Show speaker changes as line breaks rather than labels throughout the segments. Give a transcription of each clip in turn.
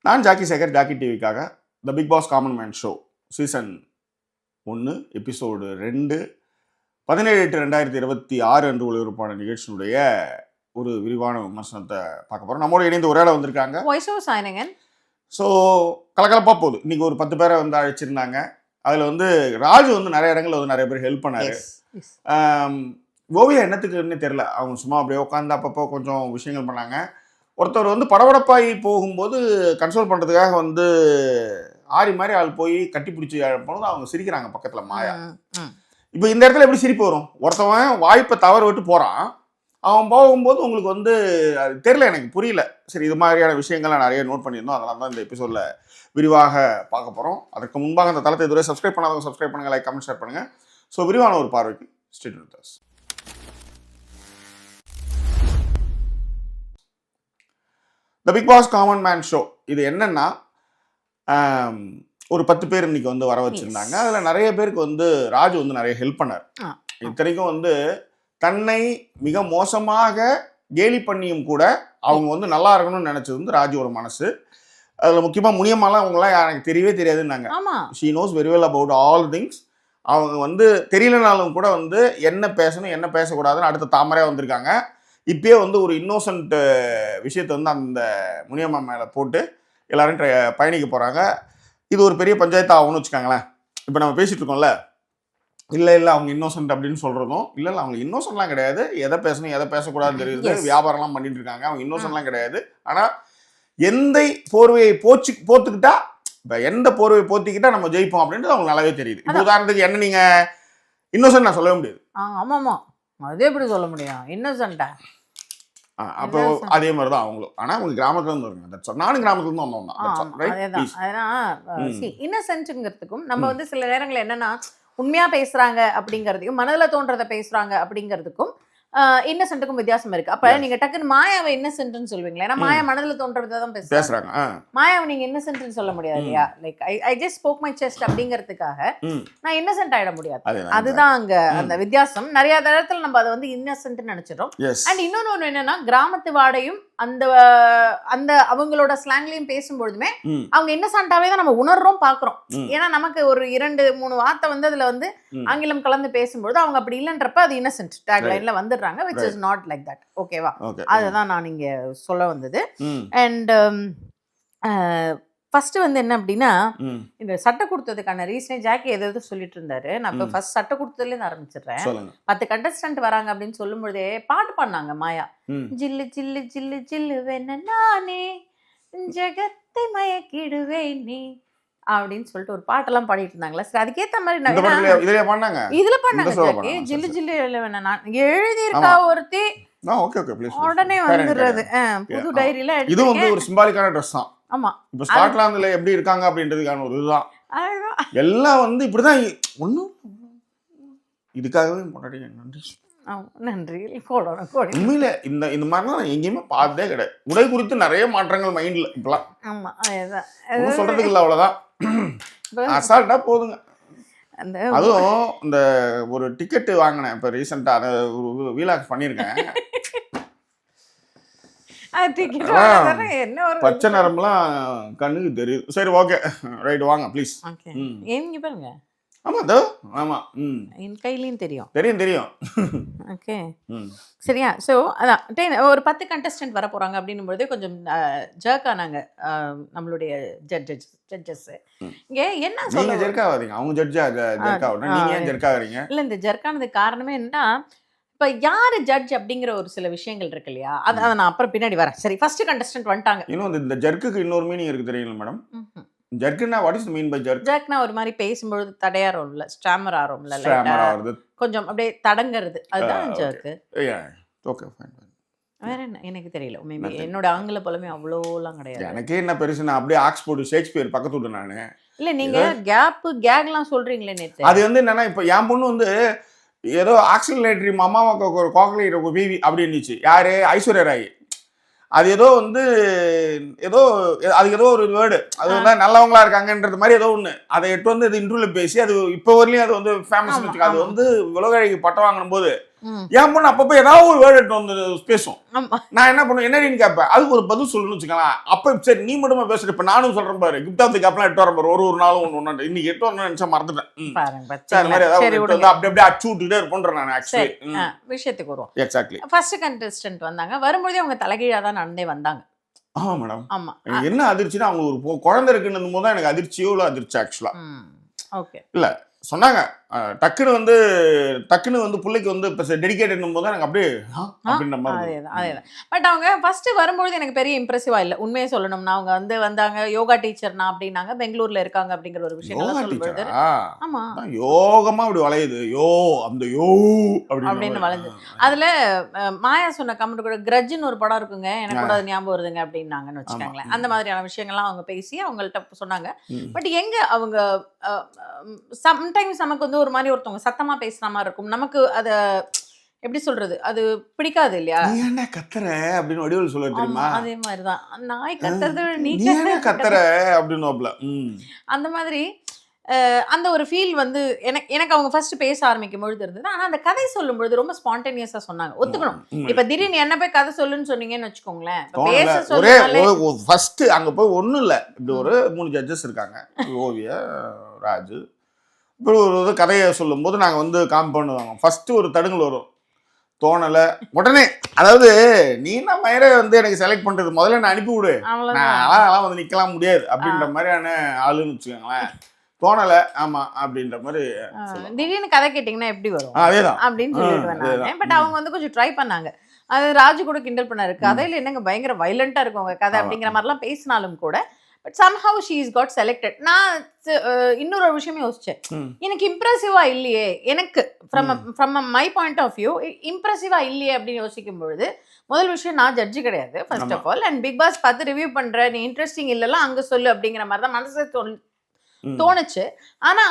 நான் ஜாக்கி சேகர், ஜாக்கி டிவிக்காக the big Boss common man show season 1 episode 2 17/8/2026 அன்று ஒளிபரப்பான நிகழ்ச்சியினுடைய ஒரு விரிவான விமர்சனத்தை பார்க்க போகிறோம். நம்மளோட இணைந்து ஒரு ஆள் வந்திருக்காங்க. ஸோ கலக்கலப்பாக போகுது. இன்னைக்கு ஒரு 10 பேரை வந்து அழைச்சிருந்தாங்க. அதில் வந்து ராஜு வந்து நிறைய இடங்களில் வந்து நிறைய பேர் ஹெல்ப் பண்ணாரு. ஓவியா என்னத்துக்குன்னு தெரியல, அவங்க சும்மா அப்படியே உட்காந்து அப்பப்போ கொஞ்சம் விஷயங்கள் பண்ணாங்க. ஒருத்தர் வந்து படபடப்பாகி போகும்போது கன்சோல் பண்ணுறதுக்காக வந்து ஆரி மாதிரி ஆள் போய் கட்டி பிடிச்சி போனது அவங்க சிரிக்கிறாங்க பக்கத்தில் மாயா. இப்போ இந்த இடத்துல எப்படி சிரிப்பு வரும்? ஒருத்தவன் வாய்ப்பை தவறு விட்டு போகிறான், அவன் போகும்போது உங்களுக்கு வந்து அது தெரியல, எனக்கு புரியல. சரி, இது மாதிரியான விஷயங்கள்லாம் நிறைய நோட் பண்ணியிருந்தோம். அதனால தான் இந்த எபிசோடில் விரிவாக பார்க்க போகிறோம். அதற்கு முன்பாக அந்த தளத்தை இதுவரை சப்ஸ்கிரைப் பண்ணாதவங்க சப்ஸ்கிரைப் பண்ணுங்கள், லைக் கமெண்ட் ஷேர் பண்ணுங்கள். ஸோ விரிவான ஒரு பார்வைக்கு stay with us. The big Boss common man show இது என்னன்னா, ஒரு 10 பேர் இன்னைக்கு வந்து வர வச்சிருந்தாங்க. அதில் நிறைய பேருக்கு வந்து ராஜு வந்து நிறைய ஹெல்ப் பண்ணார். இத்தனைக்கும் வந்து தன்னை மிக மோசமாக கேலி பண்ணியும் கூட அவங்க வந்து நல்லா இருக்கணும்னு நினைச்சது வந்து ராஜுவோட மனசு. அதில் முக்கியமாக முனியம்மாலாம் அவங்களாம் எனக்கு தெரியவே தெரியாதுன்னாங்க. She knows very well about all things. அவங்க வந்து தெரியலனாலும் கூட வந்து என்ன பேசணும் என்ன பேசக்கூடாதுன்னு அடுத்த தாமரையாக வந்திருக்காங்க. இப்பயே வந்து ஒரு இன்னோசன்ட் விஷயத்தை வந்து அந்த முனியம்மா மேலே போட்டு எல்லாரும் பயணிக்க போகிறாங்க. இது ஒரு பெரிய பஞ்சாயத்து ஆகும்னு வச்சுக்காங்களேன். இப்போ நம்ம பேசிகிட்டு இருக்கோம்ல, இல்லை அவங்க இன்னோசன்ட் அப்படின்னு சொல்கிறதும் இல்லை அவங்க இன்னோசன்ட்லாம் கிடையாது. எதை பேசணும் எதை பேசக்கூடாதுன்னு தெரியுது. வியாபாரம்லாம் பண்ணிட்டு இருக்காங்க. அவங்க இன்னோசன்ட்லாம் கிடையாது. ஆனால் எந்த போர்வையை போத்துக்கிட்டா, இப்போ எந்த போர்வையை போத்திக்கிட்டா நம்ம ஜெயிப்போம் அப்படின்றது அவங்களுக்கு நல்லாவே தெரியுது. இப்போ உதாரணத்துக்கு என்ன நீங்கள் இன்னோசன்ட் நான் சொல்லவே முடியாது.
ஆமாம், அது எப்படி சொல்ல முடியும் இன்னோசன்ட்டா?
அப்போ அதே மாதிரி தான் அவங்களும். ஆனால் அவங்க கிராமத்துல இருந்து வருங்க. நானும் கிராமத்துல இருந்து வந்தோம் தான்.
இன்னசென்ட்ங்கிறதுக்கும் நம்ம வந்து சில நேரங்கள் என்னன்னா உண்மையா பேசுறாங்க அப்படிங்கிறதையும் மனதில் தோன்றதை பேசுறாங்க அப்படிங்கிறதுக்கும் இன்னசென்ட்டுக்கும் வித்தியாசம் இருக்கு. அப்ப நீங்க டக்குன்னு மாயாவை இன்னசென்ட்னு சொல்வீங்களா? ஏன்னா மாயா மனதில் தோன்றதை தான் பேசுறாங்க. மாயாவை நீங்க இன்னசென்ட்னு சொல்ல முடியாது இல்லையா? Like I just spoke my chest அப்படிங்கிறதுக்காக நான் இன்னசென்ட் ஆயிட முடியாது. அதுதான் அங்க அந்த வித்தியாசம். நிறைய இடத்துல நம்ம அதை வந்து இன்னசென்ட்னு நினைச்சிடறோம். அண்ட் இன்னொன்னு என்னன்னா, கிராமத்து வாடையும் அந்த அந்த அவங்களோட ஸ்லாங்லயும் பேசும்பொழுதுமே அவங்க இன்னசென்ட்டாவே தான் நம்ம உணர்றோம், பாக்குறோம். ஏன்னா நமக்கு ஒரு 2-3 வார்த்தை வந்து அதுல வந்து ஆங்கிலம் கலந்து பேசும்பொழுது அவங்க அப்படி இல்லைன்றப்ப அது இன்னசென்ட் டேக்லைன்ல வந்துடுறாங்க, which is not like that. ஓகேவா? அதுதான் நான் இங்க சொல்ல வந்தது. அண்ட் ஃபர்ஸ்ட் வந்து என்ன அப்படின்னா, இந்த சட்டை கொடுத்ததுக்கான ரீசனே ஜாக்கி எதாவது சொல்லிட்டு இருந்தாரு. நான் இப்போ ஃபர்ஸ்ட் சட்டை கொடுத்ததுலேருந்து ஆரம்பிச்சிடுறேன். 10 கண்டஸ்டன்ட் வராங்க அப்படின்னு சொல்லும் பொழுதே பாட்டு பாடினாங்க மாயா. ஜில்லு ஜில்லு ஜில்லு ஜில்லு வேண நானே ஜெகத்தை மயக்கிடுவேன் நீ அப்படின்னு சொல்லிட்டு ஒரு பாட்டெல்லாம் பாடிட்டு இருந்தாங்களா. சரி, அதுக்கேற்ற மாதிரி இதுல பண்ணாங்க ஜாக்கி. ஜில்லு ஜில்லு வேண நான் எழுதியிருக்கா ஒருத்தி, உடனே வந்துடுறது புது டைரியில.
இது வந்து ஒரு சிம்பாலிக்கான ட்ரெஸ் தான்.
ஆமா,
இப்போ ஸ்காட்லாந்துல எப்படி இருக்காங்க அப்படின்றதுக்கான ஒரு இதுதான். எல்லாம் வந்து இப்படிதான். ஒன்றும் இதுக்காகவே
நன்றி.
உண்மையில இந்த மாதிரிலாம் நான் எங்கேயுமே பார்த்ததே கிடையாது. உடை குறித்து நிறைய மாற்றங்கள் மைண்ட்ல இப்பெல்லாம்.
ஆமா, அதுதான்
சொல்றதுக்கு இல்லை, அவ்வளவுதான். அசால்ட்டா போதுங்க. அதுவும் இந்த ஒரு டிக்கெட் வாங்கினேன் இப்போ ரீசெண்டா, அதை ஒரு வீலாக்ஸ் பண்ணியிருக்கேன். பச்சை நிறம்லாம் கண்ணுக்கு தெரியுது. சரி, ஓகே, ரைட், வாங்க ப்ளீஸ்.
ஏங்க பாருங்க.
ஆமா தோ, ஆமா,
என் கையிலையும் தெரியும்.
தெரியும்.
ஓகே, சரியா? ஸோ அதான் ஒரு 10 கண்டஸ்டன்ட் வர போறாங்க அப்படின்னும் பொழுதே கொஞ்சம் ஜர்க் ஆனாங்க நம்மளுடைய ஜட்ஜஸ். இங்க என்ன சொல்ல
ஜெர்க்காவாதீங்க, அவங்க ஜட்ஜாக நீங்க ஏன் ஜெர்க்காகிறீங்க?
இல்லை, இந்த ஜர்க்கானதுக்கு காரணமே என்னன்னா, இப்போ யாரு ஜட்ஜ் அப்படிங்கிற ஒரு சில விஷயங்கள் இருக்கு இல்லையா? அதை நான் அப்புறம் பின்னாடி வரேன். சரி, ஃபர்ஸ்ட் கண்டஸ்டன்ட் வந்துட்டாங்க.
இன்னும் இந்த ஜர்க்குக்கு இன்னொரு மீனிங் இருக்கு தெரியுங்களா மேடம்? ஜர்க்குனா what is the mean by jerk?
ஜர்க்னா ஒரு மாதிரி பேசும்பொழுது தடையாரோம்ல, ஸ்டாமர் ஆரோம்ல, கொஞ்சம் அப்படியே தடங்கிறது, அதுதான் ஜர்க்கு.
Okay, fine.
வேற என்ன எனக்கு தெரியல. மேபி என்னோட ஆங்கில புலமே அவ்வளோலாம் கிடையாது.
எனக்கே என்ன பெருசு, நான் அப்படியே ஆக்ஸ்போர்ட் ஷேக்ஸ்பியர் பக்கத்து விட்டு நானு.
இல்லை, நீங்க கேக்லாம் சொல்றீங்களே நேற்று.
அது வந்து என்னன்னா, இப்போ என் பொண்ணு வந்து ஏதோ ஆக்சிலரேட்டரி மாமாவுக்கு ஒரு காக்லேட் ஒரு பிவி அப்படின்னுச்சு. யாரு? ஐஸ்வர்யா ராய். அது ஏதோ வந்து அதுக்கு ஏதோ ஒரு வேர்டு, அது வந்து நல்லவங்களா இருக்காங்கன்றது மாதிரி ஏதோ ஒன்று. அதை எட்டு வந்து இது இன்டர்வியூல பேசி அது இப்போ வரலையும் அது வந்து ஃபேமஸ் வச்சுக்கோ. அது வந்து உலக அழகி பட்டம் வாங்கணும் போது என் பொண்ணு அப்பப்போ ஏதாவது ஒரு வேர்டு எடுத்து வந்து பேசும்.
ஆமா.
நான் என்ன பண்ணுவேன், என்னடின்னு கேட்பேன். அதுக்கு ஒரு பதில் சொல்லணும்னு வச்சுக்கலாம். அப்போ சரி நீ மட்டுமா பேசுற, இப்போ நானும் சொல்றேன் பாரு, கிஃப்ட் ஆஃப் தி கப்லாம் எட்டு வரேன் பாரு, ஒரு நாளும் ஒன்று இன்னைக்கு எட்டு வரணும்னு நினைச்சா மறந்துட்டேன்.
பாருங்க
அது மாதிரி ஏதாவது வந்து அப்படியே அச்சு விட்டுட்டே இருப்போன்ற நான் ஆக்சுவலி.
விஷயத்துக்கு வருவோம்.
எக்ஸாக்ட்லி.
ஃபர்ஸ்ட் கண்டெஸ்டன்ட் வந்தாங்க. வரும்போதே அவங்க தலைகீழா தான் நடந்தே வந்தாங்க.
ஆமா மேடம்.
ஆமா.
என்ன அதிர்ச்சினா அவங்க ஒரு குழந்தை இருக்குன்னு போது தான் எனக்கு அதிர்ச்சியோ இல்லை அதிர்ச்சி ஆக்சுவலா.
ஓகே.
இல்ல சொன்னாங்க டக்குன்னு வந்து பிள்ளைக்கு வந்து டெடிகேட்டட் போது எனக்கு அப்படியே அப்படின்ற மாதிரி.
அதேதான். பட் அவங்க ஃபர்ஸ்ட் வரும்போது எனக்கு பெரிய இம்ப்ரெசிவா இல்ல. உண்மையை சொல்லணும்னா அவங்க வந்து வந்தாங்க யோகா டீச்சர்னா அப்படின்னாங்க, பெங்களூர்ல இருக்காங்க அப்படிங்கிற ஒரு விஷயம் சொல்லும்போது ஆமா
யோகமா அப்படி வளையுது, அந்த
அப்படின்னு வளைஞ்சு. அதுல மாயா சொன்ன கமெண்ட் கூட கிரட்ஜ்னு ஒரு படம் இருக்குங்க, எனக்கு கூட அது ஞாபகம் வருதுங்க அப்படின்னாங்கன்னு வச்சுக்கோங்களேன். அந்த மாதிரியான விஷயங்கள்லாம் அவங்க பேசி அவங்கள்ட்ட சொன்னாங்க. பட் எங்க அவங்க சம்டைம்ஸ் நமக்கு வந்து ஒரு மாதிரி ஒருத்தவங்க சத்தமா பேசுற மாதிரி இருக்கும், நமக்கு அத எப்படி சொல்றது, அது பிடிக்காது இல்லையா?
நீ என்ன கத்துற அப்படின்னு வடிவேல் சொல்ல தெரியுமா?
அதே மாதிரிதான் நாய் கத்துறது நீ
என்ன கத்துற அப்படின்னு
அந்த மாதிரி அந்த ஒரு ஃபீல் வந்து எனக்கு அவங்க ஃபர்ஸ்ட் பேச ஆரம்பிக்கும் பொழுது இருந்தது. ஆனா அந்த கதை சொல்லும் பொழுது ரொம்ப ஸ்பான்டேனியஸா சொன்னாங்க. ஒத்துக்கணும். இப்ப திடீர்னு என்ன போய் கதை சொல்லுன்னு சொன்னீங்கன்னு வச்சுக்கோங்களேன், பேச சொல்லுனாலே
ஃபர்ஸ்ட் அங்க போய் ஒண்ணும் இல்ல, இப்படி ஒரு 3 ஜட்ஜஸ் இருக்காங்க, ஓவியா, ராஜு. இப்படி ஒரு கதையை சொல்லும் போது நாங்க வந்து காம்பவுண்ட் வாங்க ஃபர்ஸ்ட் ஒரு தடுங்கல் வரும், தோணலை உடனே, அதாவது நீ என்ன மயிரை வந்து எனக்கு செலக்ட் பண்றது, முதல்ல நான் அனுப்பி விடு, நான் வந்து நிக்கலாம் முடியாது அப்படின்ற மாதிரியான ஆளுன்னு வச்சுக்கோங்களேன். தோணலை ஆமா அப்படின்ற மாதிரி.
திடீர்னு கதை கேட்டீங்கன்னா எப்படி வரும்
அதேதான்
அப்படின்னு சொல்லிடுவேன். பட் அவங்க வந்து கொஞ்சம் ட்ரை பண்ணாங்க. அது ராஜு கூட கிண்டல் பண்ணாரு, கதையில என்னங்க பயங்கர வைலண்டா இருக்கும் உங்க கதை அப்படிங்கிற மாதிரிலாம் பேசினாலும் கூட but somehow she is got selected. நான் இன்னொரு விஷயமே யோசிச்சேன், எனக்கு இம்ப்ரெசிவா இல்லையே, எனக்கு from my point of view இம்ப்ரெசிவா இல்லையே அப்படின்னு யோசிக்கும் பொழுது முதல் விஷயம் நான் ஜட்ஜி கிடையாது first of all, and Bigg Boss பார்த்து ரிவ்யூ பண்ற, நீ இன்ட்ரெஸ்டிங் இல்லலாம் அங்க சொல்லு அப்படிங்கிற மாதிரி தான் மனசு தோணுச்சு. ஆனா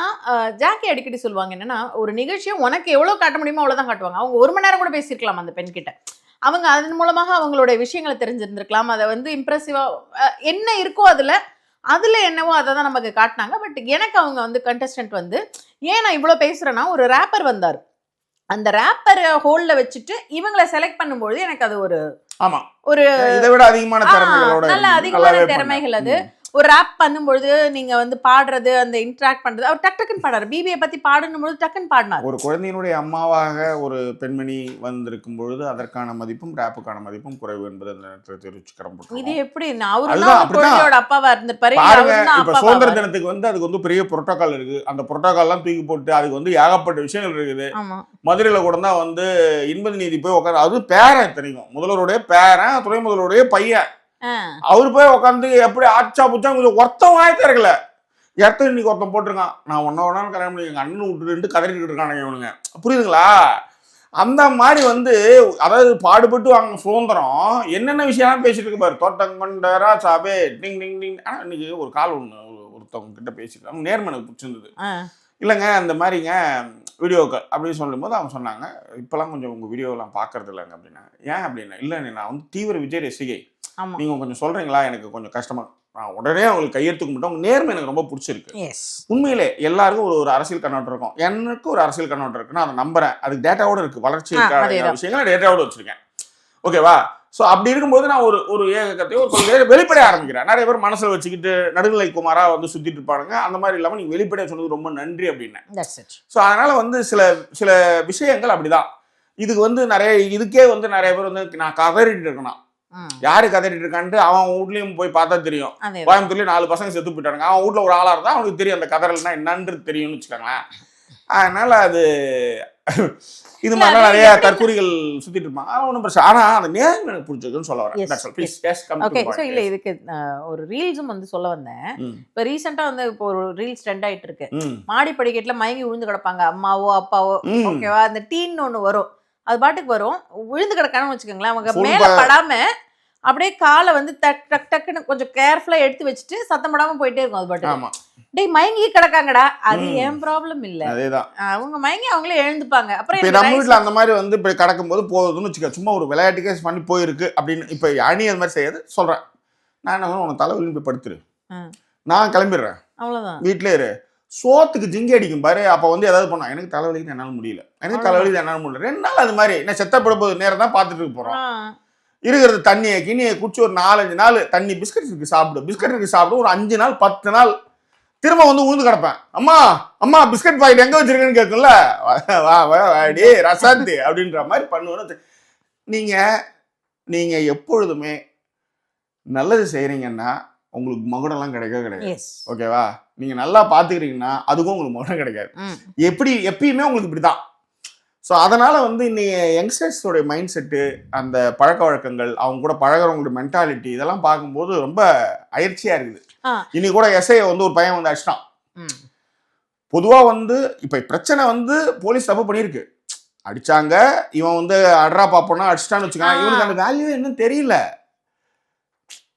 ஜாக்கி அடிக்கடி சொல்லுவாங்க என்னன்னா, ஒரு நிகழ்ச்சியை உனக்கு எவ்வளவு காட்ட முடியுமோ அவ்வளவுதான் காட்டுவாங்க. அவங்க 1 மணி நேரம் கூட பேசியிருக்கலாம் அந்த பெண் கிட்ட, அவங்க அதன் மூலமாக அவங்களுடைய விஷயங்களை தெரிஞ்சிருந்திருக்கலாம். அதை வந்து இம்ப்ரெசிவா என்ன இருக்கோ அதுல என்னவோ அதை தான் நமக்கு காட்டினாங்க. பட் எனக்கு அவங்க வந்து கண்டஸ்டன்ட் வந்து ஏன் நான் இவ்வளவு பேசுறேன்னா, ஒரு ரேப்பர் வந்தார், அந்த ரேப்பர் ஹோல்ல வச்சுட்டு இவங்களை செலக்ட் பண்ணும்போது எனக்கு அது ஒரு
இதை விட அதிகமான திறமைகளோட
நல்ல அதிகமான திறமைகள். அது ஒரு ரேப் பண்ணும்பொழுது நீங்க வந்து பாடுறது, அந்த இன்டராக்ட் பண்றது, அவர் டக்குன்னு பாடுறாரு. பிபியை பத்தி பாடணும் பொழுது டக்குன்னு பாடினார்.
ஒரு குழந்தையினுடைய அம்மாவாக ஒரு பெண்மணி வந்திருக்கும் பொழுது அதற்கான மதிப்பும் ரேப்புக்கான மதிப்பும் குறைவு என்பது அந்த நேரத்தில் தெரிவிச்சுக்கிறோம்.
இது எப்படி அவரோட அப்பாவா இருந்திருப்பாரு.
இப்ப சுதந்திர தினத்துக்கு வந்து அதுக்கு வந்து பெரிய புரோட்டோகால் இருக்கு, அந்த புரோட்டோகால் எல்லாம் தூக்கி போட்டு அதுக்கு வந்து ஏகப்பட்ட விஷயங்கள் இருக்குது. மதுரையில கூட தான் வந்து இன்பதி நீதி போய் உட்காந்து, அது பேரன் தெரியும், முதல்வருடைய பேரன், துணை முதல்வருடைய பையன், அவரு போய் உட்காந்து எப்படி ஆச்சா புச்சா கொஞ்சம் ஒருத்தம் வாய்த்திருக்கல, இடத்த இன்னைக்கு ஒருத்தம் போட்டிருக்கான், நான் ஒன்னா கல்யாணம் பண்ணி எங்க அண்ணன் விட்டு கதறிக்கிட்டு இருக்கானுங்க இவனுங்க, புரியுதுங்களா? அந்த மாதிரி வந்து அதாவது பாடுபட்டு வாங்க சுதந்திரம் என்னென்ன விஷயம் பேசிட்டு இருக்கு பாரு, தோட்டங்கொண்டரா சாபே டிங் டிங் டிங். ஆனா இன்னைக்கு ஒரு கால் ஒருத்தவங்க கிட்ட பேசிட்டு அவங்க நேர்மை எனக்கு பிடிச்சிருந்தது. இல்லைங்க அந்த மாதிரிங்க வீடியோக்கள் அப்படின்னு சொல்லும் போது அவங்க சொன்னாங்க, இப்பெல்லாம் கொஞ்சம் உங்க வீடியோலாம் பாக்குறது இல்லைங்க அப்படின்னா. ஏன் அப்படின்னா, இல்லை நான் வந்து தீவிர விஜய் ரசிகை, நீங்க கொஞ்சம் சொல்றீங்களா, எனக்கு கொஞ்சம் கஷ்டமா, நான் உடனே அவங்களுக்கு கையெழுத்துக்க மாட்டோம், உங்க நேர்மை எனக்கு ரொம்ப பிடிச்சிருக்கு. உண்மையிலே எல்லாருக்கும் ஒரு அரசியல் கண்ணோட்டம் இருக்கும், எனக்கு ஒரு அரசியல் கண்ணோட்டம் இருக்குன்னு அதை நம்புறேன், அதுக்கு டேட்டாவோட இருக்கு, வளர்ச்சிக்கான விஷயங்களை டேட்டாவோட வச்சிருக்கேன், ஓகேவா? ஸோ அப்படி இருக்கும்போது நான் ஒரு ஏகத்தையோ வெளிப்படைய ஆரம்பிக்கிறேன். நிறைய பேர் மனசில் வச்சுக்கிட்டு நடுநிலை குமாரா வந்து சுத்திட்டு இருப்பானுங்க, அந்த மாதிரி இல்லாமல் நீங்க வெளிப்படையா சொன்னது ரொம்ப நன்றி அப்படின்னேன். ஸோ அதனால வந்து சில விஷயங்கள் அப்படிதான். இதுக்கு வந்து இதுக்கே வந்து நிறைய பேர் வந்து நான் கதறிட்டு இருக்கணும், யாரு கதறிட்டு இருக்கான்ட்டு அவன் வீட்லயும் போய் பார்த்தா தெரியும். கோயம்புத்தூர்லயும் 4 பசங்க செத்து போயிட்டானுங்க, அவன் வீட்டுல ஒரு ஆளா இருந்தா அவனுக்கு தெரியும் அந்த கதறல்னா என்னன்னு தெரியும்னு வச்சுக்கோங்களேன். அதனால அது இது மாதிரி நிறைய தற்கொலைகள் சுத்திட்டு இருப்பாங்க, ஒன்றும் பிரச்சனை. ஆனா அந்த நேரம் எனக்கு பிடிச்சிருக்குன்னு சொல்ல வரேன்.
இல்ல இதுக்கு ஒரு ரீல்ஸும் வந்து சொல்ல வந்தேன். இப்ப ரீசெண்டா வந்து இப்போ ஒரு ரீல்ஸ் ட்ரெண்ட் ஆயிட்டு இருக்கு, மாடி படிக்கட்டுல மயங்கி விழுந்து கிடப்பாங்க அம்மாவோ அப்பாவோ, ஓகேவா? அந்த டீன்னு ஒண்ணு வரும், அது பாட்டுக்கு வரும், விழுந்து கிடக்கானு வச்சுக்கோங்களேன், அவங்க மேல படாம அப்படியே காலை வந்து டக் டக்குன்னு கொஞ்சம் கேர்ஃபுல்லா எடுத்து வச்சுட்டு சத்தம் போடாம போயிட்டே இருக்கும். அது பாட்டு டேய் மயங்கி கிடக்காங்கடா, அது ஏன் ப்ராப்ளம் இல்ல, அதேதான் அவங்க மயங்கி அவங்களே எழுந்துப்பாங்க. அப்புறம்
நம்ம வீட்டுல அந்த மாதிரி வந்து இப்ப கடக்கும் போது போகுதுன்னு வச்சுக்க, சும்மா ஒரு விளையாட்டுக்கே பண்ணி போயிருக்கு அப்படின்னு இப்ப அணி அது மாதிரி செய்யாது சொல்றேன். நான் என்ன உனக்கு தலைவலி போய் படுத்துரு, நான் கிளம்பிடுறேன்,
அவ்வளவுதான்,
வீட்டுல இரு, சோத்துக்கு ஜிங்கி அடிக்கும் பாரு. அப்போ வந்து ஏதாவது பண்ணா எனக்கு தலைவலிக்கு என்னால முடியல, எனக்கு தலைவலிக்கு என்னால முடியல. 2 நாள் அது மாதிரி என்ன செத்தப்பட போது நேரம் தான் பார்த்துட்டு இருக்க போறோம். இருக்கிறது தண்ணியை கிண்ணியை குடிச்சு ஒரு 4-5 நாள் தண்ணி பிஸ்கட் இருக்கு சாப்பிடு ஒரு 5 நாள் 10 நாள் திரும்ப வந்து உழுந்து கிடப்பேன். அம்மா அம்மா பிஸ்கட் பாக்கெட் எங்க வச்சிருக்கேன்னு கேட்கும்ல, வா வாடி ரசாந்தி அப்படின்ற மாதிரி பண்ணுவோம். நீங்க எப்பொழுதுமே நல்லது செய்யறீங்கன்னா உங்களுக்கு மகுடம்லாம் கிடையாது. ஓகேவா? நீங்க நல்லா பாத்துக்கிறீங்கன்னா அதுக்கும் உங்களுக்கு மகுடம் கிடைக்காது. எப்பயுமே உங்களுக்கு இப்படிதான். ஸோ அதனால வந்து இன்னைக்கு யங்ஸ்டர்ஸோடைய மைண்ட் செட்டு, அந்த பழக்க வழக்கங்கள், அவங்க கூட பழகிறவங்களோட மென்டாலிட்டி இதெல்லாம் பார்க்கும்போது ரொம்ப அயற்சியா இருக்குது. இன்னைக்கு கூட எஸ்ஐ வந்து ஒரு பையன் வந்து அடிச்சிட்டான். பொதுவா வந்து இப்ப பிரச்சனை வந்து போலீஸ் தப்பு பண்ணியிருக்கு, அடிச்சாங்க, இவன் வந்து அட்ரா பாப்போம்னா அடிச்சிட்டான்னு வச்சுக்கான். இவனுக்கு அந்த வேல்யூ என்னன்னு தெரியல.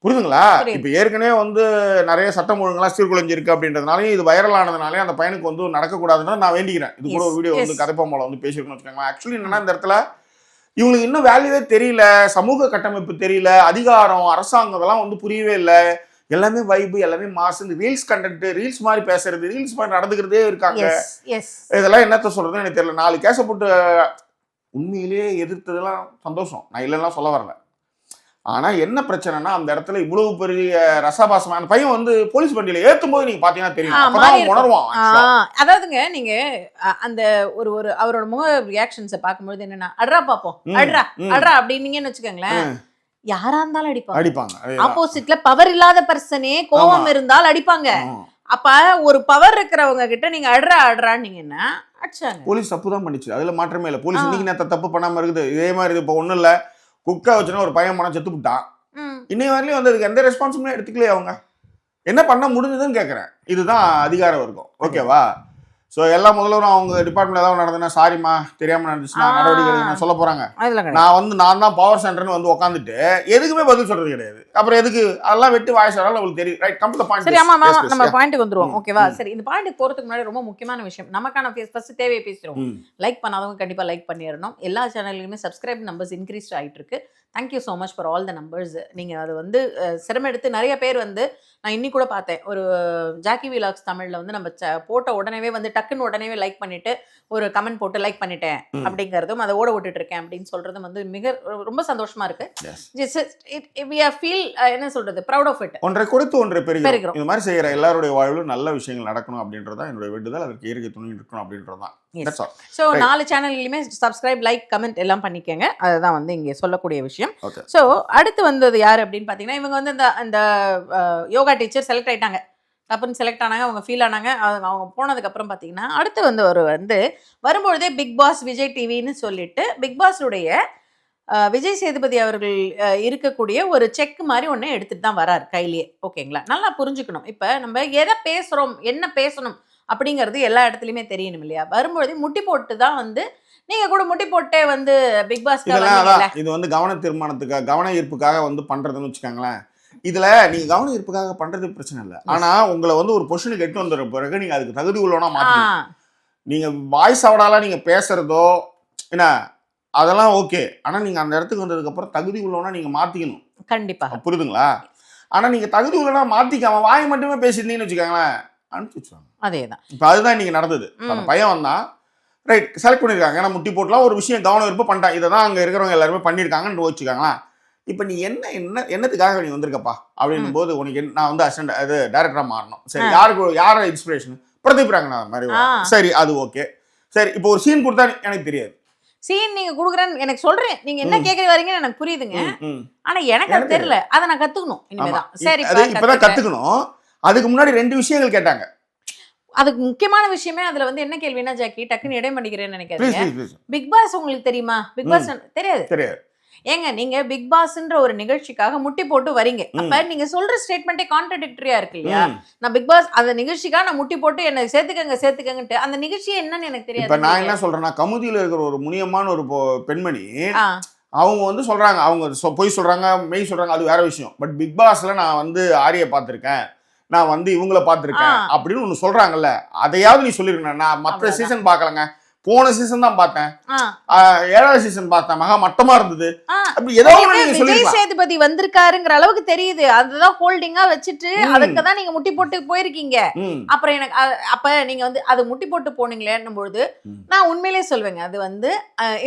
புரியுதுங்களா? இப்ப ஏற்கனவே வந்து நிறைய சட்டம் ஒழுங்கெல்லாம் சீர்குலைஞ்சிருக்கு அப்படின்றதுனாலே இது வைரல் ஆனதுனாலே அந்த பையனுக்கு வந்து நடக்கக்கூடாதுன்னு நான் வேண்டிக்கிறேன். இது கூட ஒரு வீடியோ வந்து கதைப்பாமல வந்து பேசிருக்கணும்னு வச்சுக்கோங்களேன். ஆக்சுவலி என்னன்னா இந்த இடத்துல இவங்களுக்கு இன்னும் வேல்யூவே தெரியல, சமூக கட்டமைப்பு தெரியல, அதிகாரம், அரசாங்கம் இதெல்லாம் வந்து புரியவே இல்லை. எல்லாமே வைபு, எல்லாமே மாசு, இந்த ரீல்ஸ் கண்டென்ட், ரீல்ஸ் மாதிரி பேசுறது, ரீல்ஸ் மாதிரி நடந்துக்கிறதே இருக்காங்க. இதெல்லாம் என்னத்த சொல்றதுன்னு எனக்கு தெரியல. 4 கேஸை போட்டு உண்மையிலேயே எதிர்த்ததெல்லாம் சந்தோஷம், நான் இல்லைன்னா சொல்ல வரல. ஆனா என்ன பிரச்சனைனா அந்த இடத்துல இவ்வளவு பெரிய ரசபாசமா அந்த பையன் வந்து போலீஸ் வண்டியில ஏத்தும் போது நீங்க பாத்தீங்கன்னா தெரியும், அப்பதான் உணர்வான்.
அதாவதுங்க நீங்க அந்த ஒரு அவரோட முக ரியாக்ஷன்ஸை பார்க்கும்போது என்னன்னா அட்ரா பாப்போம் அட்ரா அட்ரா அப்படின்னீங்கன்னு வச்சுக்கோங்களேன், யாரா இருந்தாலும் அடிப்பாங்க. ஆப்போசிட்ல பவர் இல்லாத பர்சனே கோபம் இருந்தால் அடிப்பாங்க. அப்ப ஒரு பவர் இருக்கிறவங்க கிட்ட நீங்க அட்ரான்னீங்கன்னா அடிச்சாங்க.
போலீஸ் தப்பு தான் பண்ணிச்சு, அதுல மாற்றமே இல்லை. போலீஸ் இன்னைக்கு நேரத்தை தப்பு பண்ணாம இருக்குது. இதே மாதிரி இப்போ ஒண்ணும் இல்ல, குக்கா வச்சுன்னா ஒரு பையன் போனா செத்து விட்டான். இன்னைய வரையிலும் வந்து அதுக்கு எந்த ரெஸ்பான்சிபிலிட்டியும் எடுத்துக்கலையே. அவங்க என்ன பண்ண முடிஞ்சதுன்னு கேட்கறேன். இதுதான் அதிகார வர்க்கம். ஓகேவா? ஸோ எல்லா முதல்வரும் அவங்க டிபார்ட்மெண்ட் ஏதாவது நடந்ததுன்னா சாரிம்மா தெரியாம நடந்துச்சுன்னா நடவடிக்கை சொல்ல போறாங்க. நான் தான் பவர் சென்டர்னு வந்து உட்காந்துட்டு எதுக்குமே பதில் சொல்றது கிடையாது. அப்புறம் எதுக்கு அதெல்லாம் வெட்டி வாய்ஸ் ஆனாலும் உங்களுக்கு தெரியும். Right, come to the point.
சரி, ஆமா நம்ம பாயிண்ட்க்கு வந்துருவோம். ஓகேவா? சரி, இந்த பாயிண்ட்க்கு போறதுக்கு முன்னாடி ரொம்ப முக்கியமான விஷயம், நமக்கான ஃபர்ஸ்ட் தேவையை பேசுறோம். லைக் பண்ணாதவங்க கண்டிப்பா லைக் பண்ணிடணும். எல்லா சேனல்லையுமே சப்ஸ்கிரைப் நம்பர்ஸ் இன்க்ரீஸ் ஆயிட்டு இருக்கு. Thank you so much for all the numbers. நீங்கள் அது வந்து சிரமம் எடுத்து நிறைய பேர் வந்து நான் இன்னி கூட பார்த்தேன், ஒரு ஜாக்கி விலாக்ஸ் தமிழில் வந்து நம்ம போட்ட உடனே வந்து டக்குன்னு உடனே லைக் பண்ணிட்டு ஒரு கமெண்ட் போட்டு லைக் பண்ணிட்டேன் அப்படிங்கிறதும் அதை ஓட விட்டுட்டு இருக்கேன் அப்படின்னு சொல்றதும் வந்து ரொம்ப சந்தோஷமா இருக்கு. என்ன சொல்றது, ப்ரௌட் ஆஃப் இட்.
ஒன்றை கொடுத்து ஒன்றை பெறுகிறோம். இது மாதிரி செய்யற எல்லாருடைய வாழ்விலும் நல்ல விஷயங்கள் நடக்கணும் அப்படின்றதா என்னுடைய வேண்டுதல். அதற்கு இயற்கை துணை இருக்கணும் அப்படின்றதான்.
ஸோ 4 சேனல்லையுமே சப்ஸ்கிரைப், லைக், கமெண்ட் எல்லாம் பண்ணிக்கங்க. அதுதான் வந்து இங்கே சொல்லக்கூடிய விஷயம். ஸோ அடுத்து வந்தது யார் அப்படின்னு பார்த்தீங்கன்னா, இவங்க வந்து அந்த யோகா டீச்சர் செலக்ட் ஆயிட்டாங்க. அப்புறம் செலக்ட் ஆனாங்க, அவங்க ஃபீல் ஆனாங்க. அவங்க போனதுக்கப்புறம் பார்த்தீங்கன்னா அடுத்து வந்து ஒரு வந்து வரும்பொழுதே பிக் பாஸ் விஜய் டிவின்னு சொல்லிட்டு பிக் பாஸுடைய விஜய் சேதுபதி அவர்கள் இருக்கக்கூடிய ஒரு செக் மாதிரி ஒன்று எடுத்துகிட்டு தான் வராரு கையிலேயே. ஓகேங்களா? நல்லா புரிஞ்சுக்கணும். இப்போ நம்ம எதை பேசுகிறோம், என்ன பேசணும் அப்படிங்கிறது எல்லா இடத்துலையுமே தெரியணும் இல்லையா? வரும்பொழுது முட்டி போட்டு தான் வந்து நீங்க கூட முட்டி போட்டே வந்து பிக் பாஸ்
இது வந்து கவன தீர்மானத்துக்காக, கவன ஈர்ப்புக்காக வந்து பண்றதுன்னு வச்சுக்கோங்களேன். இதுல நீங்க கவன ஈர்ப்புக்காக பண்றது பிரச்சனை இல்லை. ஆனா உங்களை வந்து ஒரு பொசிஷனுக்கு எட்டு வந்துற பிறகு நீங்க அதுக்கு தகுதி உள்ளவனா மாத்தணும். நீங்க வாய்ஸ் அவடால நீங்க பேசுறதோ என்ன அதெல்லாம் ஓகே. ஆனா நீங்க அந்த இடத்துக்கு வந்ததுக்கு அப்புறம் தகுதி உள்ளவனா நீங்க மாத்திக்கணும்.
கண்டிப்பா.
புரியுதுங்களா? ஆனா நீங்க தகுதி உள்ளவனா மாத்திக்காம வாய் மட்டுமே பேசிட்டீங்கன்னு வச்சுக்கோங்களேன், அனுப்பிச்சு வச்சுவாங்க.
அதேதான்.
இப்ப அதுதான் இன்னைக்கு நடந்தது. அந்த பையன் வந்தான், ரைட், செலக்ட் பண்ணியிருக்காங்க. ஏன்னா முட்டி போட்டுலாம் ஒரு விஷயம் கவனம் விருப்ப பண்ணிட்டான். இதை தான் அங்கே இருக்கிறவங்க எல்லாருமே பண்ணியிருக்காங்கன்னு வச்சுக்காங்களா. இப்போ நீ என்னத்துக்காக நீ வந்திருக்கப்பா அப்படின்னும் போது உனக்கு நான் வந்து அசிஸ்டன்ட் அது டைரக்டராக மாறணும். சரி, யாரோட இன்ஸ்பிரேஷன்? பிரதீப் ரங்கநாதன் மாதிரி. சரி, அது ஓகே. சரி, இப்போ ஒரு சீன் கொடுத்தா எனக்கு தெரியாது.
சீன் நீங்க குடுக்குறேன்னு எனக்கு சொல்றேன், நீங்க என்ன கேட்க வரீங்கன்னு எனக்கு புரியுதுங்க. ஆனா எனக்கு அது தெரியல, அதை நான் கத்துக்கணும் இனிமேதான். சரி,
இப்பதான் கத்துக்கணும். அதுக்கு முன்னாடி 2 விஷயங்கள் கேட்டாங்க.
அதுக்கு முக்கியமான விஷயமே அதுல வந்து என்ன கேள்வினா, ஜாக்கி டக்குன்னு இடம் பண்ணிக்கிறேன்னு நினைக்கிறேன். பிக் பாஸ் உங்களுக்கு தெரியுமா? பிக் பாஸ் தெரியாது. ஏங்க, நீங்க பிக் பாஸ்ன்ற ஒரு நிகழ்ச்சிக்காக முட்டி போட்டு வரீங்க. அப்ப நீங்க சொல்ற ஸ்டேட்மெண்டே கான்ட்ரடிக்டரியா இருக்கு இல்லையா? நான் பிக் பாஸ் அந்த நிகழ்ச்சிக்காக நான் முட்டி போட்டு என்ன சேர்த்துக்கங்கன்ட்டு அந்த நிகழ்ச்சி என்னன்னு எனக்கு தெரியாது.
இப்ப நான் என்ன சொல்றேன்னா, கமுதியில இருக்கிற ஒரு முனியமான ஒரு பெண்மணி அவங்க வந்து சொல்றாங்க, அவங்க பொய் சொல்றாங்க, மெய் சொல்றாங்க, அது வேற விஷயம். பட் பிக் பாஸ்ல நான் வந்து ஆரிய பார்த்திருக்கேன், நான் வந்து இவங்களை பார்த்திருக்கேன் அப்படின்னு ஒண்ணு சொல்றாங்கல்ல, அதையாவது நீ சொல்லிருக்கேன். நான் மற்ற சீசன் பார்க்கலங்க, போன சீசன் தான் பார்த்தேன்,
ஆ.
7வது சீசன் பார்த்தேன், மகா மட்டமா இருந்தது.
ஆ.
அப்படி ஏதோ ஒண்ணு நீங்க
விஜய்
சொல்லிருக்கலாம்.
சேதுபதி வந்திருக்காருங்கிற அளவுக்கு தெரியுது. அதுதான் ஹோல்டிங்கா வச்சுட்டு அதுக்கு தான் நீங்க முட்டி போட்டு போயிருக்கீங்க.
ம்.
அப்புறம் எனக்கு அப்ப நீங்க வந்து அது முட்டி போட்டு போனீங்களேன்னும் பொழுது நான் உண்மையிலேயே சொல்வேங்க, அது வந்து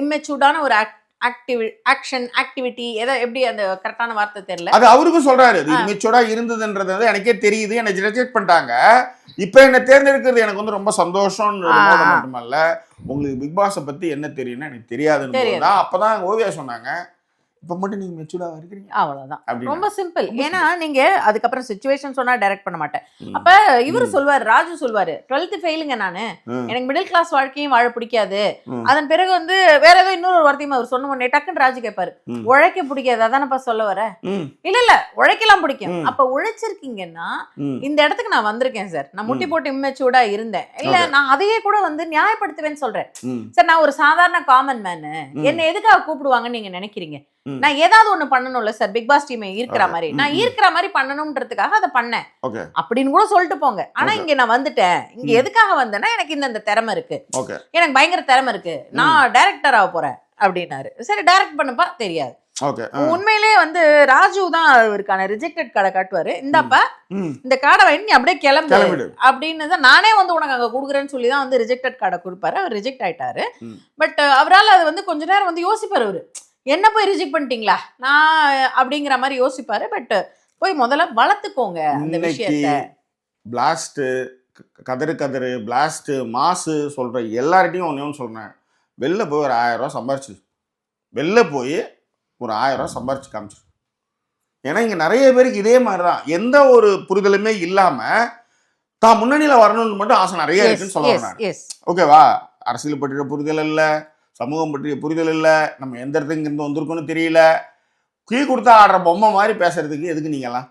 இம்மெச்சூர்டான ஒரு ஆக்டிவிட்டி ஏதோ எப்படி அந்த கரெக்டான வார்த்தை தெரியல.
அது அவருக்கும் சொல்றாரு, இது இம்மெச்சூர்டா இருந்ததுன்றது வந்து எனக்கே தெரியுது, என்னை ரிஜெக்ட் பண்ணிட்டாங்க, இப்ப என்ன தேர்ந்தெடுக்கிறது எனக்கு வந்து ரொம்ப சந்தோஷம் மட்டுமல்ல, உங்களுக்கு பிக் பாஸை பத்தி என்ன தெரியும்னா எனக்கு தெரியாதுன்னு தான் அப்பதான் ஓவியா சொன்னாங்க, இப்ப மட்டும் நீங்க மெச்சூர்டா இருக்கிறீங்க,
அவ்வளவுதான். ரொம்ப சிம்பிள். ஏன்னா நீங்க அதுக்கப்புறம் சிச்சுவேஷன் சொன்னா டைரக்ட் பண்ண மாட்டேன். அப்ப இவரு சொல்வாரு, ராஜு சொல்வாரு, 12th ஃபெயிலுங்க நானு, எனக்கு மிடில் கிளாஸ் வாழ்க்கையும் வாழ பிடிக்காது. அதன் பிறகு வந்து வேற ஏதோ இன்னொரு வார்த்தையும் அவர் சொன்ன உடனே டக்குன்னு ராஜு கேட்பாரு, உழைக்க பிடிக்காது அதானப்பா சொல்ல வர? இல்ல உழைக்கலாம் பிடிக்கும். அப்ப உழைச்சிருக்கீங்கன்னா இந்த இடத்துக்கு நான் வந்திருக்கேன் சார், நான் முட்டி போட்டு இம்மெச்சூர்டா இருந்தேன், இல்ல நான் அதையே கூட வந்து நியாயப்படுத்துவேன்னு சொல்றேன் சார். நான் ஒரு சாதாரண காமன் மேனு, என்ன எதுக்காக கூப்பிடுவாங்கன்னு நீங்க நினைக்கிறீங்க? நான் ஏதாவது ஒண்ணு பண்ணணும்ல சார், பிக் பாஸ் டீம் இருக்கிற மாதிரி நான் இருக்கிற மாதிரி பண்ணணும்ன்றதுக்காக அதை பண்ணேன் அப்படின்னு கூட சொல்லிட்டு போங்க. ஆனா இங்க நான் வந்துட்டேன், இங்க எதுக்காக வந்தேன்னா எனக்கு இந்த திறமை இருக்கு, எனக்கு பயங்கர திறமை இருக்கு, நான் டைரக்டர் ஆக போறேன் அப்படின்னாரு. சரி டைரக்ட் பண்ணப்பா தெரியாது. உண்மையிலேயே வந்து ராஜு தான் அவருக்கான ரிஜெக்டட் கார்டை காட்டுவாரு, இந்தாப்பா இந்த கார்டை வாங்கி நீ அப்படியே கிளம்பு அப்படின்னு தான், நானே வந்து உனக்கு அங்க கொடுக்குறேன்னு சொல்லி தான் வந்து ரிஜெக்டட் கார்டை கொடுப்பாரு. அவர் ரிஜெக்ட் ஆயிட்டாரு. பட் அவரால் அது வந்து கொஞ்ச நேரம் வந்து யோசிப்பாரு, அவரு என்ன போய் ரிஜெக்ட் பண்ணிட்டீங்களா நான் அப்படிங்கிற மாதிரி யோசிப்பாரு. பட் போய் முதல்ல வளர்த்துக்கோங்க அந்த விஷயத்தை.
பிளாஸ்ட் கதறு பிளாஸ்ட் மாசு சொல்ற எல்லார்ட்டையும் ஒன்று சொல்றேன், வெளில போய் ஒரு 1000 ரூபா சம்பாரிச்சு, வெளில போய் ஒரு 1000 ரூபா சம்பாரிச்சு காமிச்சு. ஏன்னா இங்க நிறைய பேருக்கு இதே மாதிரிதான், எந்த ஒரு புரிதலுமே இல்லாம தான் முன்னணியில வரணும்னு மட்டும் ஆசை நிறைய இருக்குன்னு சொல்ல. ஓகேவா, அரசியல் பற்றிய புரிதல் இல்ல, சமூகம் பற்றிய புரிதல் இல்லை, நம்ம எந்த இடத்துக்கு இருந்து வந்திருக்கோன்னு தெரியல, கீ கொடுத்தா ஆடுற பொம்மை மாதிரி பேசுறதுக்கு எதுக்கு நீங்கலாம்,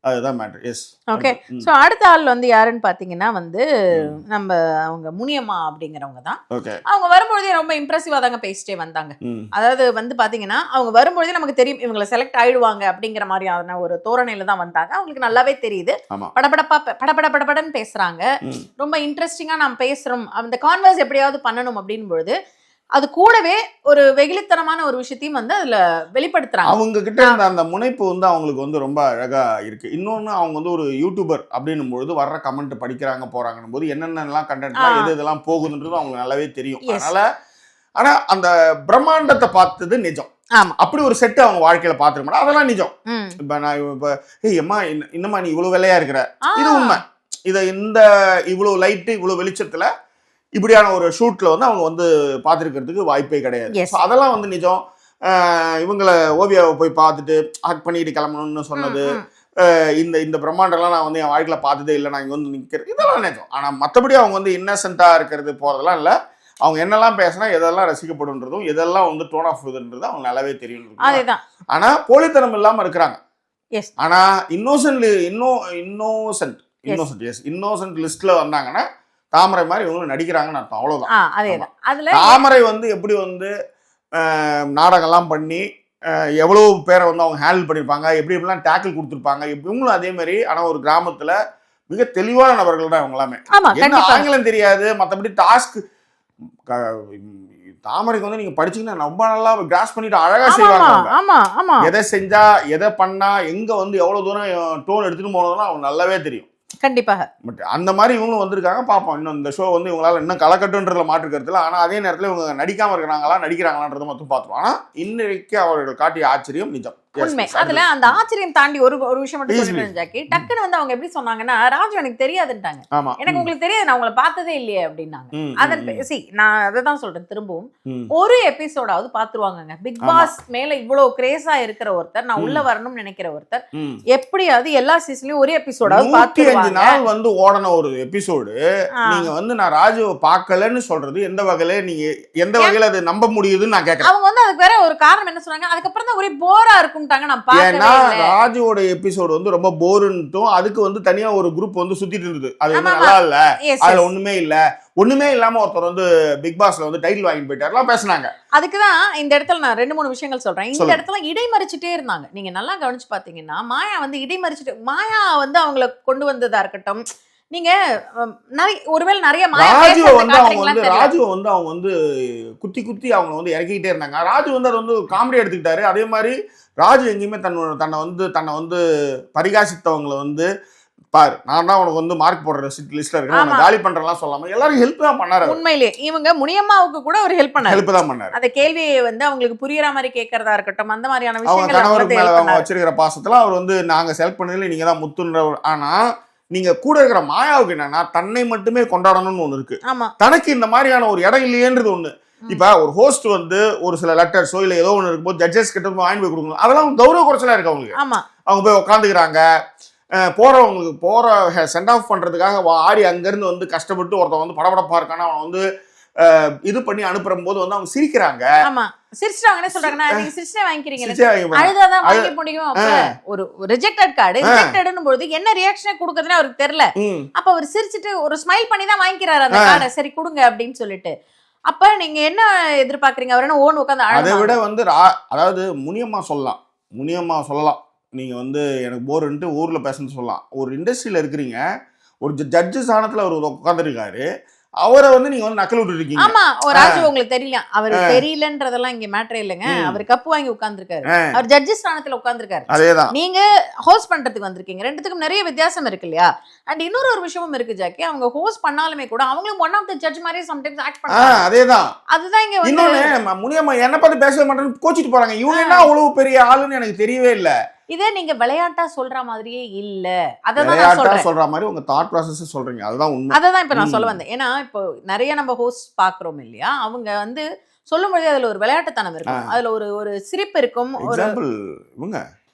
அதுதான் மேட்டர். S
okay. ஸோ அடுத்த ஆள் வந்து யாருன்னு பார்த்தீங்கன்னா வந்து நம்ம அவங்க முனியம்மா அப்படிங்கிறவங்க தான். அவங்க வரும்பொழுதே ரொம்ப இம்ப்ரெசிவா தாங்க பேசிட்டே வந்தாங்க. அதாவது வந்து பார்த்தீங்கன்னா அவங்க வரும்பொழுதே நமக்கு தெரியும் இவங்களை செலக்ட் ஆயிடுவாங்க அப்படிங்கிற மாதிரியான ஒரு தோரணையில தான் வந்தாங்க. அவங்களுக்கு நல்லாவே தெரியுது, படபடன்னு பேசுறாங்க, ரொம்ப இன்ட்ரெஸ்டிங்கா நாம் பேசுறோம், அந்த கான்வர்ஸ் எப்படியாவது பண்ணணும் அப்படின்னு பொழுது அது கூடவே ஒரு வெகுளித்தனமான ஒரு விஷயத்தையும் வந்து அதுல வெளிப்படுத்துறாங்க.
அவங்க கிட்ட இருந்த அந்த முனைப்பு வந்து அவங்களுக்கு வந்து ரொம்ப அழகா இருக்கு. இன்னொன்னு அவங்க வந்து ஒரு யூடியூபர் அப்படின்னும் பொழுது வர்ற கமெண்ட் படிக்கிறாங்க போறாங்கன்னும் போது என்னென்னலாம் கண்டென்ட்லாம் எது இதெல்லாம் போகுதுன்றது அவங்களுக்கு நல்லாவே தெரியும். அதனால ஆனா அந்த பிரம்மாண்டத்தை பார்த்தது நிஜம். அப்படி ஒரு செட்டு அவங்க வாழ்க்கையில பாத்துருக்க மாட்டா, அதெல்லாம் நிஜம். இப்ப நான் இப்ப அம்மா இன்னமா நீ இவ்வளவு வெள்ளையா இருக்கிற, இது உண்மை. இதை இந்த இவ்வளவு லைட்டு இவ்வளவு வெளிச்சத்துல இப்படியான ஒரு ஷூட்ல வந்து அவங்க வந்து பார்த்துருக்கிறதுக்கு வாய்ப்பே கிடையாது. அதெல்லாம் வந்து நிஜம். இவங்களை ஓவியாவை போய் பார்த்துட்டு ஹக் பண்ணிட்டு கிளம்பணும்னு சொன்னது, இந்த பிரம்மாண்டம்லாம் நான் வந்து என் வாழ்க்கையில பார்த்ததே இல்லை, நான் இங்கே வந்து நிற்கிறது, இதெல்லாம் நிஜம். ஆனால் மற்றபடி அவங்க வந்து இன்னசென்ட்டா இருக்கிறது போறதெல்லாம் இல்லை. அவங்க என்னெல்லாம் பேசினா எதெல்லாம் ரசிக்கப்படுன்றதும் எதெல்லாம் வந்து டோன் ஆஃப் இதுன்றது அவங்க நல்லாவே தெரியும். ஆனா போலித்தனம் இல்லாம இருக்கிறாங்க. ஆனா இன்னோசென்ட் லிஸ்ட்ல வந்தாங்கன்னா தாமரை மாதிரி இவங்க நடிக்கிறாங்கன்னு அர்த்தம், அவ்வளவுதான். தாமரை வந்து எப்படி வந்து நாடகம்லாம் பண்ணி எவ்வளவு பேரை வந்து அவங்க ஹேண்டில் பண்ணியிருப்பாங்க, எப்படி எப்படிலாம் டேக்கிள் கொடுத்துருப்பாங்க, இவங்களும் அதே மாதிரி. ஆனால் ஒரு கிராமத்துல மிக தெளிவான நபர்கள் தான் இவங்க எல்லாமே. என்ன ஆங்கிலம் தெரியாது, மற்றபடி டாஸ்க் தாமரைக்கு வந்து நீங்க படிச்சீங்கன்னா ரொம்ப நல்லா கிராஸ் பண்ணிட்டு அழகா செய்வாங்க. எதை செஞ்சா எதை பண்ணா எங்க வந்து எவ்வளவு தூரம் டோன் எடுத்துட்டு போனதுன்னா அவங்க நல்லாவே தெரியும்.
கண்டிப்பாக.
பட் அந்த மாதிரி இவங்களும் வந்திருக்காங்க, பார்ப்போம். இன்னும் இந்த ஷோ வந்து இவங்களால இன்னும் கலக்கட்டுன்றதுல மாற்றுக்கிறதுல. ஆனால் அதே நேரத்தில் இவங்க நடிக்காம இருக்கிறாங்களா நடிக்கிறாங்களான்றதை மட்டும் பார்த்துருவோம். ஆனால் இன்னைக்கு அவர்கள் காட்டிய ஆச்சரியம் நிஜம், உண்மை.
அதுல அந்த ஆச்சரியம் தாண்டி ஒரு விஷயம் மட்டும் சொல்லிட்டு ஜாக்கி, டக்குன்னு வந்து அவங்க எப்படி சொன்னாங்கன்னா, ராஜு எனக்கு தெரியாதுன்ட்டாங்க. எனக்கு உங்களுக்கு தெரியாது, நான் உங்களை பார்த்ததே இல்லையே அப்படின்னாங்க. அதன் நான் அதை தான் சொல்றேன், திரும்பவும் ஒரு எபிசோடாவது பாத்துருவாங்க. பிக் பாஸ் மேல இவ்வளவு கிரேஸா இருக்கிற ஒருத்தர், நான் உள்ள வரணும்னு நினைக்கிற ஒருத்தர், எப்படியாவது எல்லா சீசன்லயும் ஒரு எபிசோடாவது பாத்துருவாங்க.
5 நாள் வந்து ஓடன ஒரு எபிசோடு நீங்க வந்து நான் ராஜுவை பார்க்கலன்னு சொல்றது எந்த வகையில நீங்க எந்த வகையில அதை நம்ப முடியுதுன்னு நான் கேட்கறேன்.
அவங்க வந்து அதுக்கு வேற ஒரு காரணம் என்ன சொன்னாங்க, அதுக்கப்புறம் தான் ஒரே போரா இருக்கும்.
ராஜுவோட எபிசோடு வந்து ரொம்ப போருன்ட்டும், அதுக்கு வந்து தனியா ஒரு குரூப் வந்து சுத்திட்டு இருந்தது. அது வந்து நல்லா இல்ல, அதுல ஒண்ணுமே இல்லாம ஒருத்தர் வந்து பிக் பாஸ்ல வந்து டைட்டில் வாங்கி போயிட்டாருலாம் பேசினாங்க.
அதுக்குதான் இந்த இடத்துல நான் 2-3 விஷயங்கள் சொல்றேன். இந்த இடத்துல இடைமறிச்சுட்டே இருந்தாங்க. நீங்க நல்லா கவனிச்சு பாத்தீங்கன்னா, மாயா வந்து இடைமறிச்சுட்டு, மாயா வந்து அவங்களை கொண்டு வந்ததா இருக்கட்டும், நீங்க நிறைய ஒருவேளை நிறைய
ராஜுவை வந்து அவங்க வந்து குத்தி குத்தி அவங்க வந்து இறக்கிக்கிட்டே இருந்தாங்க. ராஜு வந்து அது வந்து காமெடி எடுத்துக்கிட்டாரு. அதே மாதிரி ராஜு எங்கேயுமே தன்னை வந்து பரிகாசித்தவங்களை வந்து பாரு நான் தான் உனக்கு வந்து மார்க் போடுற லிஸ்ட்ல இருக்கேன் காலி பண்றலாம் சொல்லாம எல்லாரும் ஹெல்ப் தான் பண்ணாரு.
உண்மையிலேயே இவங்க முனியம்மாவுக்கு கூட ஒரு ஹெல்ப்
தான் பண்ணாரு.
அந்த கேள்வியை வந்து அவங்களுக்கு புரியுற மாதிரி கேட்கறதா இருக்கட்டும், அந்த மாதிரியான விஷயங்கள்
கணவருக்கு மேல அவங்க வச்சிருக்கிற பாசத்துல அவர் வந்து நாங்க செலக்ட் பண்ணதுல நீங்க தான் முத்துன்ற. ஆனா நீங்க கூட இருக்கிற மாயாவுக்கு என்னன்னா தன்னை மட்டுமே கொண்டாடணும்னு ஒண்ணு இருக்கு. தனக்கு இந்த மாதிரியான ஒரு இடம் இல்லையேன்றது ஒண்ணு. இப்ப ஒரு ஹோஸ்ட் வந்து ஒரு சில லெட்டர்ஸோ இல்ல ஏதோ ஒண்ணு இருக்கும்போது ஜட்ஜஸ் கிட்ட வாங்கி போய் கொடுக்கணும். அதெல்லாம் கௌரவ குறைச்சலா இருக்கு அவங்களுக்கு. அவங்க போய் உட்காந்துக்கிறாங்க, போற சென்ட் ஆஃப் பண்றதுக்காக ஆடி அங்கிருந்து வந்து கஷ்டப்பட்டு ஒருத்தன் வந்து படபடப்பா இருக்கானா அவன் வந்து இது பண்ணி அனுப்புற போது வந்து அவங்க சிரிக்கிறாங்க.
சிரிச்சிட்டாங்கன்னு சொல்றாங்க. நீங்க சிரிச்சே வாங்கிக்கிறீங்க, அழுதாதான் வாங்கி முடியும். அப்ப ஒரு ரிஜெக்டட் கார்டு ரிஜெக்டட்னு போது என்ன ரியாக்ஷன் கொடுக்குதுன்னு அவருக்கு தெரியல. அப்ப அவர் சிரிச்சிட்டு ஒரு ஸ்மைல் பண்ணி தான் வாங்கிக்கிறாரு அந்த கார்டை. சரி கொடுங்க அப்படின்னு சொல்லிட்டு. அப்ப நீங்க என்ன எதிர்பார்க்கறீங்க? அவர் என்ன ஓன் உட்காந்து
அதை விட வந்து அதாவது முனியம்மா சொல்லலாம் நீங்க வந்து எனக்கு போர்ன்ட்டு ஊர்ல பேசணும்னு சொல்லலாம். ஒரு இண்டஸ்ட்ரியில இருக்கிறீங்க, ஒரு ஜட்ஜு ஸ்தானத்துல அவர் உட்காந்துருக்காரு, அவரை வந்து நீங்க வந்து நக்கல் விட்டு இருக்கீங்க.
ஆமா, ஒரு ராஜு உங்களுக்கு தெரியல, அவருக்கு தெரியலன்றதெல்லாம் இங்க மேட்டர் இல்லைங்க. அவர் கப்பு வாங்கி உட்கார்ந்துருக்காரு, அவர் ஜட்ஜஸ் ஸ்தானத்துல உட்கார்ந்துருக்காரு.
அதேதான்
நீங்க ஹோஸ்ட் பண்றதுக்கு வந்திருக்கீங்க. ரெண்டுத்துக்கும் நிறைய வித்தியாசம் இருக்கு இல்லையா? அண்ட் இன்னொரு விஷயமும் இருக்கு ஜாக்கி, அவங்க ஹோஸ்ட் பண்ணாலுமே கூட அவங்களும் ஒன் ஆஃப் தி ஜட்ஜ் மாதிரி சம்டைம்ஸ் ஆக்ட் பண்றாங்க.
அதேதான்
அதுதான் இங்க
இன்னொன்னு முனியம்மா என்ன பார்த்து பேசவே மாட்டேன்னு கோச்சிட்டு போறாங்க. இவங்க என்ன அவ்வளவு பெரிய ஆளுன்னு எனக்கு தெரியவே இல்ல.
இதே நீங்க விளையாட்டா சொல்ற மாதிரியே இல்ல. அதான் நான் சொல்றேன்,
சொல்ற மாதிரி உங்க தாட் ப்ராசஸ் சொல்றீங்க. அதுதான் உண்மை.
அதான் இப்ப நான் சொல்ல வந்தேன். ஏன்னா இப்போ நிறைய நம்ம ஹோஸ்ட் பாக்குறோம் இல்லையா, அவங்க வந்து சொல்லும்போது அதுல ஒரு விளையாட்டுத்தனம் இருக்கும், அதுல ஒரு சிரிப்பு இருக்கும்.
எக்ஸாம்பிள் இவங்க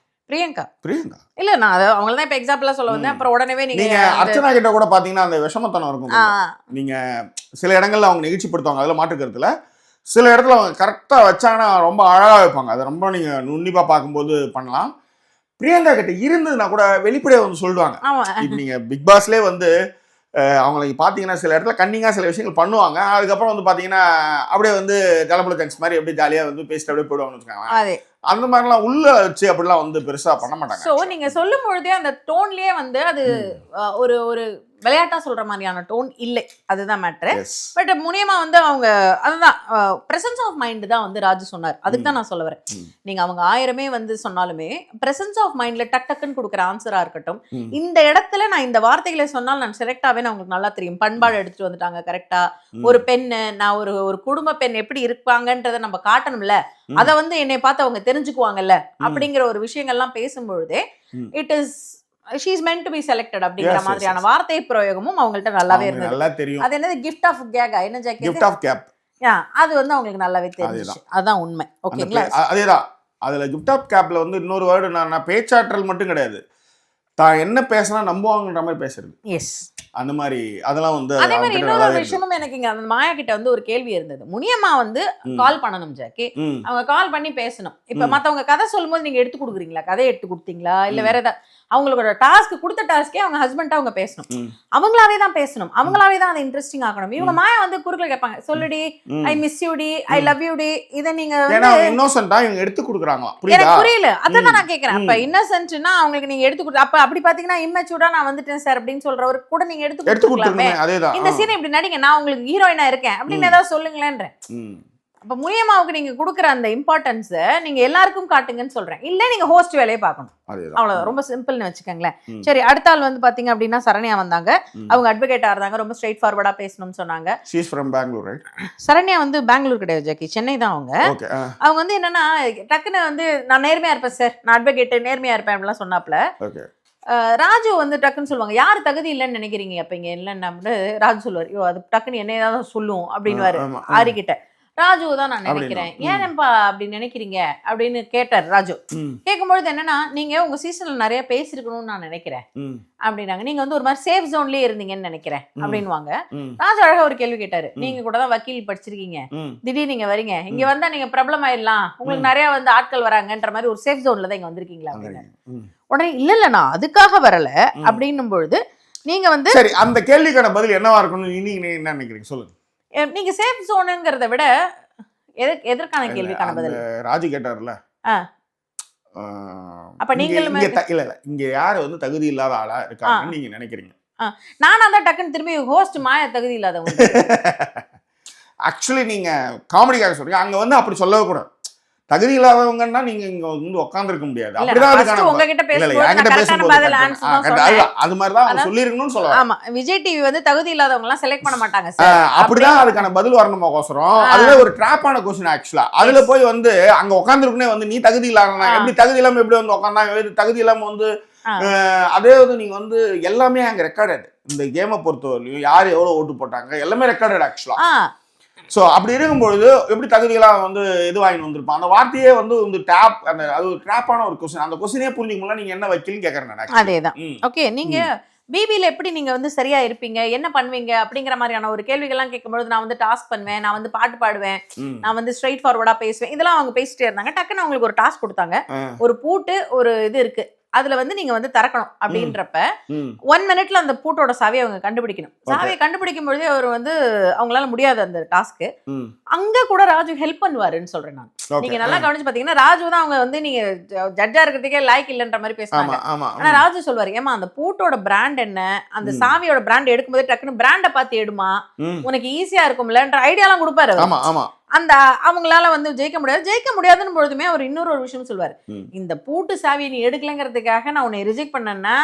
பிரியங்கா
இல்ல, நான் அவங்கள தான் இப்ப எக்ஸாம்பிளா சொல்ல வந்தேன். அப்புறம் உடனே
நீங்க அர்ச்சனா கிட்ட கூட பாத்தீங்கன்னா அந்த விஷமத்தனம் இருக்கும். நீங்க சில இடங்கள்ல அவங்க நிகழ்ச்சிப்படுத்துவாங்க, அதுல மாற்றுக்கிறதுல சில இடத்துல அவங்க கரெக்டா வச்சாங்கன்னா ரொம்ப அழகா வைப்பாங்க. அதை ரொம்ப நீங்க நுண்ணிப்பா பார்க்கும்போது பண்ணலாம். பிரியங்கா கிட்ட இருந்ததுன்னா கூட வெளிப்படையா வந்து சொல்லுவாங்க. இப்ப நீங்க பிக் பாஸ்லேயே வந்து அவங்களுக்கு பாத்தீங்கன்னா சில இடத்துல கன்னிங்கா சில விஷயங்கள் பண்ணுவாங்க. அதுக்கப்புறம் வந்து பாத்தீங்கன்னா அப்படியே வந்து ஜலபல ஜங்ஸ் மாதிரி அப்படியே ஜாலியா வந்து பேசிட்டு அப்படியே போயிடுவாங்கன்னு வச்சுக்கோங்க. அந்த மாதிரிலாம் உள்ள வச்சு அப்படிலாம் வந்து பெருசா பண்ண மாட்டாங்க.
சோ நீங்க சொல்லும் பொழுதே அந்த டோன்லயே வந்து அது ஒரு ஒரு விளையாட்டா சொல்ற மாதிரியான டோன் இல்லை, அதுதான் மேட்ரு. பட் முனியமா வந்து அவங்க அதுதான் பிரசன்ஸ் ஆஃப் மைண்ட் தான் வந்து ராஜு சொன்னார். அதுக்கு தான் நான் சொல்ல வரேன். நீங்க அவங்க 1000 வந்து சொன்னாலுமே பிரசன்ஸ் ஆஃப் மைண்ட்ல டக்குன்னு கொடுக்குற ஆன்சரா இருக்கட்டும், இந்த இடத்துல நான் இந்த வார்த்தைகளை சொன்னால் நான் செலக்ட் ஆவேன்னு அவங்களுக்கு நல்லா தெரியும். பண்பாடு எடுத்துட்டு வந்துட்டாங்க கரெக்டா. ஒரு பெண்ணு, நான் ஒரு குடும்ப பெண் எப்படி இருப்பாங்கன்றத நம்ம காட்டணும்ல, அதை வந்து என்னை பார்த்து அவங்க தெரிஞ்சுக்குவாங்கல்ல அப்படிங்கிற ஒரு விஷயங்கள்லாம் பேசும்பொழுதே it is she is meant to be selected அப்படிங்கிற மாதிரியான வார்த்தை பிரயோகமும் அவங்கள்ட்ட நல்லாவே இருந்தது.
நல்லா தெரியும்.
அது என்னது gift of gag என்ன ஜாக்கி,
gift of cap,
அது வந்து அவங்களுக்கு நல்லாவே தெரிஞ்சுச்சு. அதான் உண்மை. ஓகேங்களா?
அதேதான். அதுல gift of capல வந்து இன்னொரு வேர்டு நான் பேச்சாற்றல் மட்டும் கிடையாது, தான் என்ன பேசினா நம்புவாங்கன்ற மாதிரி பேசுறது. எஸ், அந்த மாதிரி அதெல்லாம் வந்து
அதே மாதிரி இன்னொரு விஷயமும் எனக்கு இங்க அந்த மாயா கிட்ட வந்து ஒரு கேள்வி இருந்தது. முனியம்மா வந்து கால் பண்ணணும் ஜாக்கி, அவங்க கால் பண்ணி பேசணும். இப்ப மத்தவங்க கதை சொல்லும்போது நீங்க எடுத்து கொடுக்குறீங்களா, கதை எடுத்து கொடுத்தீங்களா, இல்ல வேற ஏதாவது அவங்களோட டாஸ்க் கொடுத்த டாஸ்கே அவங்க ஹஸ்பண்டா அவங்க பேசணும், அவங்களாவே தான் பேசணும், அவங்களாவே தான் அதை இன்ட்ரெஸ்டிங் ஆக்கணும். இவங்க மாயா வந்து குறுக்கல கேட்பாங்க, சொல்லுடி, ஐ மிஸ் யூ டி, ஐ லவ் யூ டி, இத நீங்க
இன்னோசன்ட்டா இவங்க எடுத்து கொடுக்குறாங்களா?
எனக்கு புரியல, அதான் நான் கேக்குறேன். அப்ப இன்னசென்ட்னா அவங்களுக்கு நீங்க எடுத்து கொடுத்து, அப்ப அப்படி பாத்தீங்கன்னா இம்மெச்சூர்டா நான் வந்துட்டேன் சார் அப்படின்னு சொல்றவரு கூட நீங்க எடுத்து கொடுக்கலாமே. இந்த சீன் இப்படி நடிங்க, நான் உங்களுக்கு ஹீரோயினா இருக்கேன் அப்படின்னு ஏதாவது சொல்லுங்களேன்றேன். அப்ப முனியம்மாவுக்கு நீங்க கொடுக்குற அந்த இம்பார்ட்டன்ஸை நீங்க எல்லாருக்கும் காட்டுங்கன்னு சொல்றேன். இல்ல நீங்க ஹோஸ்ட் வேலையை பார்க்கணும், அவ்வளவுதான். ரொம்ப சிம்பிள்னு வச்சுக்கோங்களேன். சரி, அடுத்த ஆள் வந்து பாத்தீங்க அப்படின்னா சரண்யா வந்தாங்க. அவங்க அட்வொகேட்டா இருந்தாங்க, ரொம்ப ஸ்ட்ரெயிட் ஃபார்வர்டா பேசணும்னு சொன்னாங்க. சரண்யா வந்து பெங்களூர் கிடையாது ஜாக்கி, சென்னை தான். அவங்க வந்து என்னன்னா டக்குன்னு வந்து நான் நேர்மையா இருப்பேன் சார், நான் அட்வொகேட் நேர்மையா இருப்பேன் அப்படிலாம் சொன்னாப்ல. ராஜு வந்து டக்குன்னு சொல்லுவாங்க, யாரு தகுதி இல்லைன்னு நினைக்கிறீங்க அப்ப இங்க இல்லைன்னு ராஜு சொல்லுவார், ஐயோ அது டக்குன்னு என்னையதான் சொல்லும் அப்படின்னு ஆரிக்கிட்ட. ராஜு தான் நான் நினைக்கிறேன், ஏன்ப்பா அப்படி நினைக்கிறீங்க அப்படின்னு கேட்டார் ராஜு. கேட்கும்பொழுது என்னன்னா, நீங்க உங்க சீசன்ல நிறைய பேசிருக்கணும்னு நான் நினைக்கிறேன் அப்படின்னாங்க. நீங்க வந்து ஒரு மாதிரி சேஃப் ஜோன்லயே இருந்தீங்கன்னு நினைக்கிறேன் அப்படின்வாங்க. ராஜு அழகா ஒரு கேள்வி கேட்டாரு, நீங்க கூட தான் வக்கீல் படிச்சிருக்கீங்க, திடீர்னு நீங்க வரீங்க, இங்க வந்தா நீங்க பிரபலம் ஆயிடலாம், உங்களுக்கு நிறைய வந்து ஆட்கள் வராங்கன்ற மாதிரி ஒரு சேஃப் ஜோன்ல தான் இங்க வந்திருக்கீங்களா அப்படின்னு. உடனே இல்ல நான் அதுக்காக வரல அப்படின்னும் பொழுது நீங்க வந்து
சரி, அந்த கேள்விக்கான பதில் என்னவா இருக்கணும் நீங்க என்ன நினைக்கிறீங்க சொல்லுங்க.
நீங்க சேஃப் ஜோனுங்கிறத விட எதற்கான கேள்விக்கான பதில்
ராஜு கேட்டார்ல.
அப்ப நீங்க
இல்ல இங்க யாரு வந்து தகுதி இல்லாத ஆளா இருக்காங்கன்னு நீங்க நினைக்கிறீங்க?
நானா தான் டக்குன்னு திரும்பி ஹோஸ்ட் மாயா தகுதி இல்லாதவங்க.
ஆக்சுவலி நீங்க காமெடிக்காக சொல்றீங்க, அங்க வந்து அப்படி சொல்லவே கூடாது. தகுதி இல்லாதவங்கன்னா நீங்க இங்க வந்து உட்கார்ந்திருக்க முடியாது. அப்படிதான் அதுக்கான
உங்ககிட்ட
இல்ல
பேசும்போது
என்கிட்ட
நான்
பேசும்போது
கரெக்டான பதில் ஆன்சர் தான் சொன்னேன்.
அது மாதிரி தான் அவங்க சொல்லிருக்கணும்னு சொல்லுவாங்க.
ஆமா, விஜய் டிவி வந்து தகுதி இல்லாதவங்க எல்லாம் செலக்ட் பண்ண மாட்டாங்க சார்.
அப்படிதான் அதுக்கான பதில் வரணுமோசரம். அதுல ஒரு டிராப்பான கொஸ்டின் ஆக்சுவலா. அதுல போய் வந்து அங்க உட்கார்ந்திருக்கனே வந்து நீ தகுதி இல்லாதவனா, எப்படி தகுதி இல்லாம எப்படி வந்து உட்கார்ந்தாங்க, தகுதி இல்லாம வந்து அதே வந்து நீங்க வந்து எல்லாமே அங்க ரெக்கார்டட். இந்த கேமை பொறுத்தவரையிலும் யார் எவ்வளவு ஓட்டு போட்டாங்க எல்லாமே ரெக்கார்டட் ஆக்சுவலா. ஸோ அப்படி இருக்கும்பொழுது எப்படி தகுதிகளாக வந்து இது வாங்கி வந்திருப்பான் அந்த வார்த்தையே வந்து இந்த டேப் அந்த அது ஒரு ட்ராப்பான ஒரு கொஸ்டின். அந்த கொஸ்டினே புரிஞ்சுக்க முடியல. நீங்க என்ன வைக்கலன்னு கேட்கறேன்.
அதேதான். ஓகே, நீங்க பிபில எப்படி நீங்க வந்து சரியா இருப்பீங்க, என்ன பண்ணுவீங்க அப்படிங்கிற மாதிரியான ஒரு கேள்விகள்லாம் கேட்கும்போது நான் வந்து டாஸ்க் பண்ணுவேன், நான் வந்து பாட்டு பாடுவேன், நான் வந்து ஸ்ட்ரைட் ஃபார்வர்டா பேசுவேன், இதெல்லாம் அவங்க பேசிட்டே இருந்தாங்க. டக்குன்னு அவங்களுக்கு ஒரு டாஸ்க் கொடுத்தாங்க. ஒரு பூட்டு ஒரு இது இருக்கு, அதுல வந்து நீங்க வந்து திறக்கணும் அப்படின்றப்ப 1 minute அந்த பூட்டோட சாவியை அவங்க கண்டுபிடிக்கணும். சாவியை கண்டுபிடிக்கும் பொழுதே அவர் வந்து அவங்களால முடியாது அந்த டாஸ்க். அங்க கூட ராஜு ஹெல்ப் பண்ணுவாருன்னு சொல்றேன் நான். நீங்க நல்லா கவனிச்சு பாத்தீங்கன்னா ராஜு தான் அவங்க வந்து நீங்க ஜட்ஜா இருக்கிறதுக்கே லாய்க்கு இல்லைன்ற மாதிரி பேசுறாங்க. ஆனா ராஜு சொல்வாரு, ஏமா அந்த பூட்டோட பிராண்ட் என்ன, அந்த சாவியோட பிராண்ட் எடுக்கும்போது டக்குன்னு பிராண்டை பார்த்து எடுமா, உனக்கு ஈஸியா இருக்கும்லன்ற ஐடியாலாம் கொடுப்பாரு. அந்த அவங்களால வந்து ஜெயிக்க முடியாதுன்னு பொழுதுமே அவர் இன்னொரு விஷயம் சொல்வாரு, இந்த பூட்டு சாவியை நீ எடுக்கலங்கிறதுக்காக நான் உன்னை ரிஜெக்ட் பண்ணேன்னா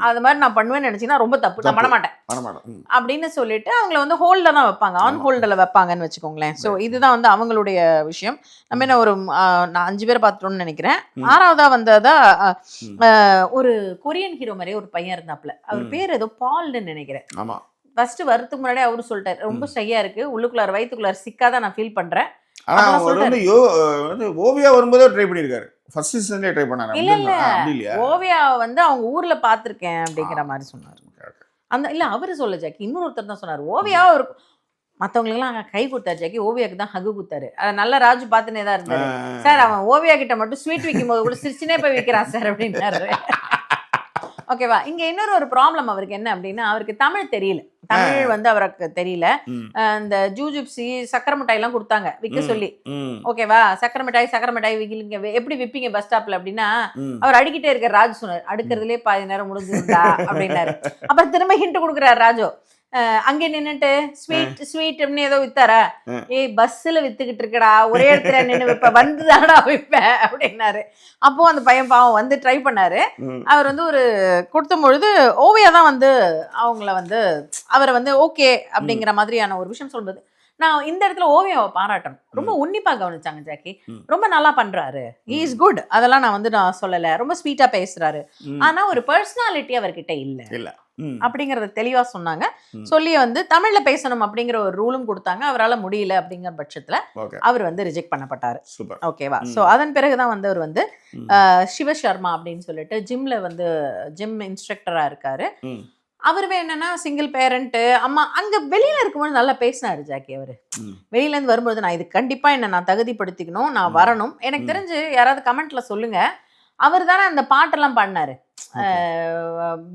அது மாதிரி நான் பண்ணுவேன்னு நினைச்சீங்கன்னா ரொம்ப தப்பு, நான் பண்ண மாட்டேன் அப்படின்னு சொல்லிட்டு அவங்களை வந்து ஹோல்ட்ல தான் வைப்பாங்க, ஆன் ஹோல்டில் வைப்பாங்கன்னு வச்சுக்கோங்களேன். ஸோ இதுதான் வந்து அவங்களுடைய விஷயம். நம்ம என்ன ஒரு 5 பேர் பார்த்துட்டோம்னு நினைக்கிறேன். 6வதா வந்ததா ஒரு கொரியன் ஹீரோ மாதிரியே ஒரு பையன் இருந்தாப்ல, அவர் பேர் ஏதோ பால்னு நினைக்கிறேன். ஃபர்ஸ்ட் வரதுக்கு முன்னாடி அவரு சொல்லிட்டாரு, ரொம்ப ஷையா இருக்கு, உள்ளுக்குள்ளார வயித்துக்குள்ளார சிக்காதான் நான் ஃபீல் பண்றேன்.
ஆனா அவர் வந்து ஓவியா வரும்போதே ட்ரை பண்ணிருக்காரு. ஃபர்ஸ்ட் சீசன்லயே ட்ரை பண்ணாரு.
இல்ல ஓவியா வந்து அவங்க ஊர்ல பாத்திருக்கேன் அப்படிங்கிற மாதிரி சொன்னாரு. அந்த இல்ல அவரு சொல்ல ஜாக்கி, இன்னொருத்தர் தான் சொன்னாரு. ஓவியா ஒரு மத்தவங்களுக்குலாம் கை கொடுத்தாரு ஜாக்கி, ஓவியாக்கு தான் ஹகு கொடுத்தாரு. அதை நல்ல ராஜு பார்த்துனே தான் இருந்தாரு. சார் அவன் ஓவியா கிட்ட மட்டும் ஸ்வீட் விற்கும் போது கூட சிரிச்சுனே போய் விற்கிறான் சார் அப்படின்னாரு. ஓகேவா, இங்க இன்னொரு ஒரு ப்ராப்ளம் அவருக்கு என்ன அப்படின்னா, அவருக்கு தமிழ் தெரியல, தமிழ் வந்து அவருக்கு தெரியல. இந்த ஜூஜிப்சி சக்கரை மிட்டாய் எல்லாம் கொடுத்தாங்க விற்க சொல்லி. ஓகேவா, சக்கரை மிட்டாய் விற்கிங்க, எப்படி விற்பீங்க பஸ் ஸ்டாப்ல அப்படின்னா, அவர் அடிக்கிட்டே இருக்காரு. ராஜு சொன்னார், அடுக்கிறதுலேயே பாதி நேரம் முடிஞ்சிருந்தா அப்படின்னாரு. அப்புறம் திரும்ப ஹிண்ட் கொடுக்குறாரு ராஜு, அங்கே நின்னுட்டு ஸ்வீட் ஏதோ வித்தாரா, ஏய் பஸ்ல வித்துக்கிட்டு இருக்கடா, ஒரே இடத்துல நின்று விப்ப, வந்துதாடா விப்ப அப்படின்னாரு. அப்போ அந்த பையன் பாவம் வந்து ட்ரை பண்ணாரு. அவர் வந்து ஒரு கொடுத்தும் பொழுது ஓவியா தான் வந்து அவங்கள வந்து அவரை வந்து ஓகே அப்படிங்கிற மாதிரியான ஒரு விஷயம் சொல்லும்போது நான் இந்த இடத்துல ஓவியாவை பாராட்டணும். ரொம்ப உன்னிப்பா கவனிச்சாங்க ஜாக்கி, ரொம்ப நல்லா பண்றாரு, ஹி இஸ் குட், அதெல்லாம் நான் சொல்லல, ரொம்ப ஸ்வீட்டா பேசுறாரு, ஆனா ஒரு பர்சனாலிட்டி அவர்கிட்ட இல்ல அப்படிங்கறத தெளிவா சொன்னாங்க. சொல்லி வந்து தமிழ்ல பேசணும் அப்படிங்கிற ஒரு ரூலும் கொடுத்தாங்க. அவரால் முடியல அப்படிங்கிற பட்சத்துல அவர் வந்து ரிஜெக்ட் பண்ணப்பட்டாரு. ஓகேவா, சோ அதன் பிறகுதான் வந்து அவர் வந்து சிவசர்மா அப்படின்னு சொல்லிட்டு ஜிம்ல வந்து ஜிம் இன்ஸ்ட்ரக்டரா இருக்காரு. அவருமே என்னன்னா சிங்கிள் பேரண்ட், அம்மா அங்க வெளியில இருக்கும்போது நல்லா பேசினாரு ஜாக்கி. அவரு வெளியில இருந்து வரும்போது நான் இது கண்டிப்பா என்ன நான் தகுதிப்படுத்திக்கணும், நான் வரணும். எனக்கு தெரிஞ்சு யாராவது கமெண்ட்ல சொல்லுங்க, அவர் தானே அந்த பாட்டெல்லாம் பாடினாரு,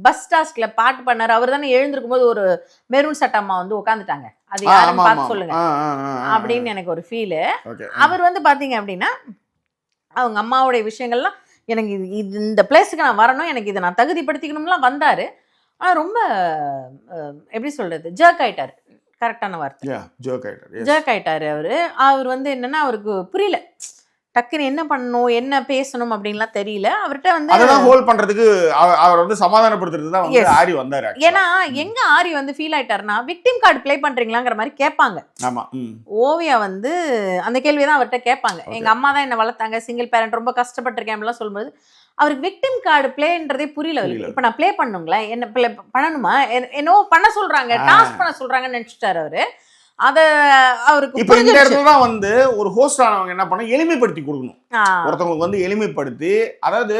பஸ் டாஸ்க்ல பாட்டு பண்ணாரு, அவர் தானே எழுந்திருக்கும் போது ஒரு மெரூன் சட்டம்மா வந்து உட்காந்துட்டாங்க, அது யாருன்னு பார்த்து சொல்லுங்க அப்படின்னு எனக்கு ஒரு ஃபீலு. அவர் வந்து பாத்தீங்க அப்படின்னா அவங்க அம்மாவுடைய விஷயங்கள்லாம் எனக்கு இந்த பிளேஸுக்கு நான் வரணும், எனக்கு இதை நான் தகுதிப்படுத்திக்கணும்லாம் வந்தாரு. ஆனா ரொம்ப எப்படி சொல்றது, ஜர்க் ஆயிட்டாரு, கரெக்டான வார்த்தை, ஜர்க் ஆயிட்டாரு. அவர் வந்து என்னன்னா அவருக்கு புரியல, டக்குன்னு என்ன பண்ணணும் என்ன பேசணும் அப்படின்லாம் தெரியல. அவர்கிட்ட வந்து
அதெல்லாம் ஹோல்ட் பண்றதுக்கு அவர் வந்து சமாதானப்படுத்துறதுக்கு தான் வந்து ஆரி வந்தாரு.
ஏன்னா எங்க ஆரி வந்து ஃபீல் ஆயிட்டாருன்னா விக்டிம் கார்டு ப்ளே பண்றீங்களாங்கிற மாதிரி கேட்பாங்க.
ஆமா,
ஓவியா வந்து அந்த கேள்வியை தான் அவர்கிட்ட கேட்பாங்க. எங்க அம்மா தான் என்ன வளர்த்தாங்க, சிங்கிள் பேரண்ட், ரொம்ப கஷ்டப்பட்டிருக்கேன் அப்படிலாம் சொல்லும்போது அவருக்கு விக்டிம் கார்டு பிளேன்றதே புரியல. இப்ப நான் பிளே பண்ணுங்களா, என்ன பிளே பண்ணணுமா, என்னோ பண்ண சொல்றாங்க, டாஸ்க் பண்ண சொல்றாங்கன்னு நினைச்சிட்டாரு அவரு. அத அவருக்கு
இப்ப இந்த இடத்துல தான் வந்து ஒரு ஹோஸ்ட் ஆனவங்க என்ன பண்ண, எளிமைப்படுத்தி கொடுக்கணும் ஒருத்தவங்களுக்கு வந்து எளிமைப்படுத்தி. அதாவது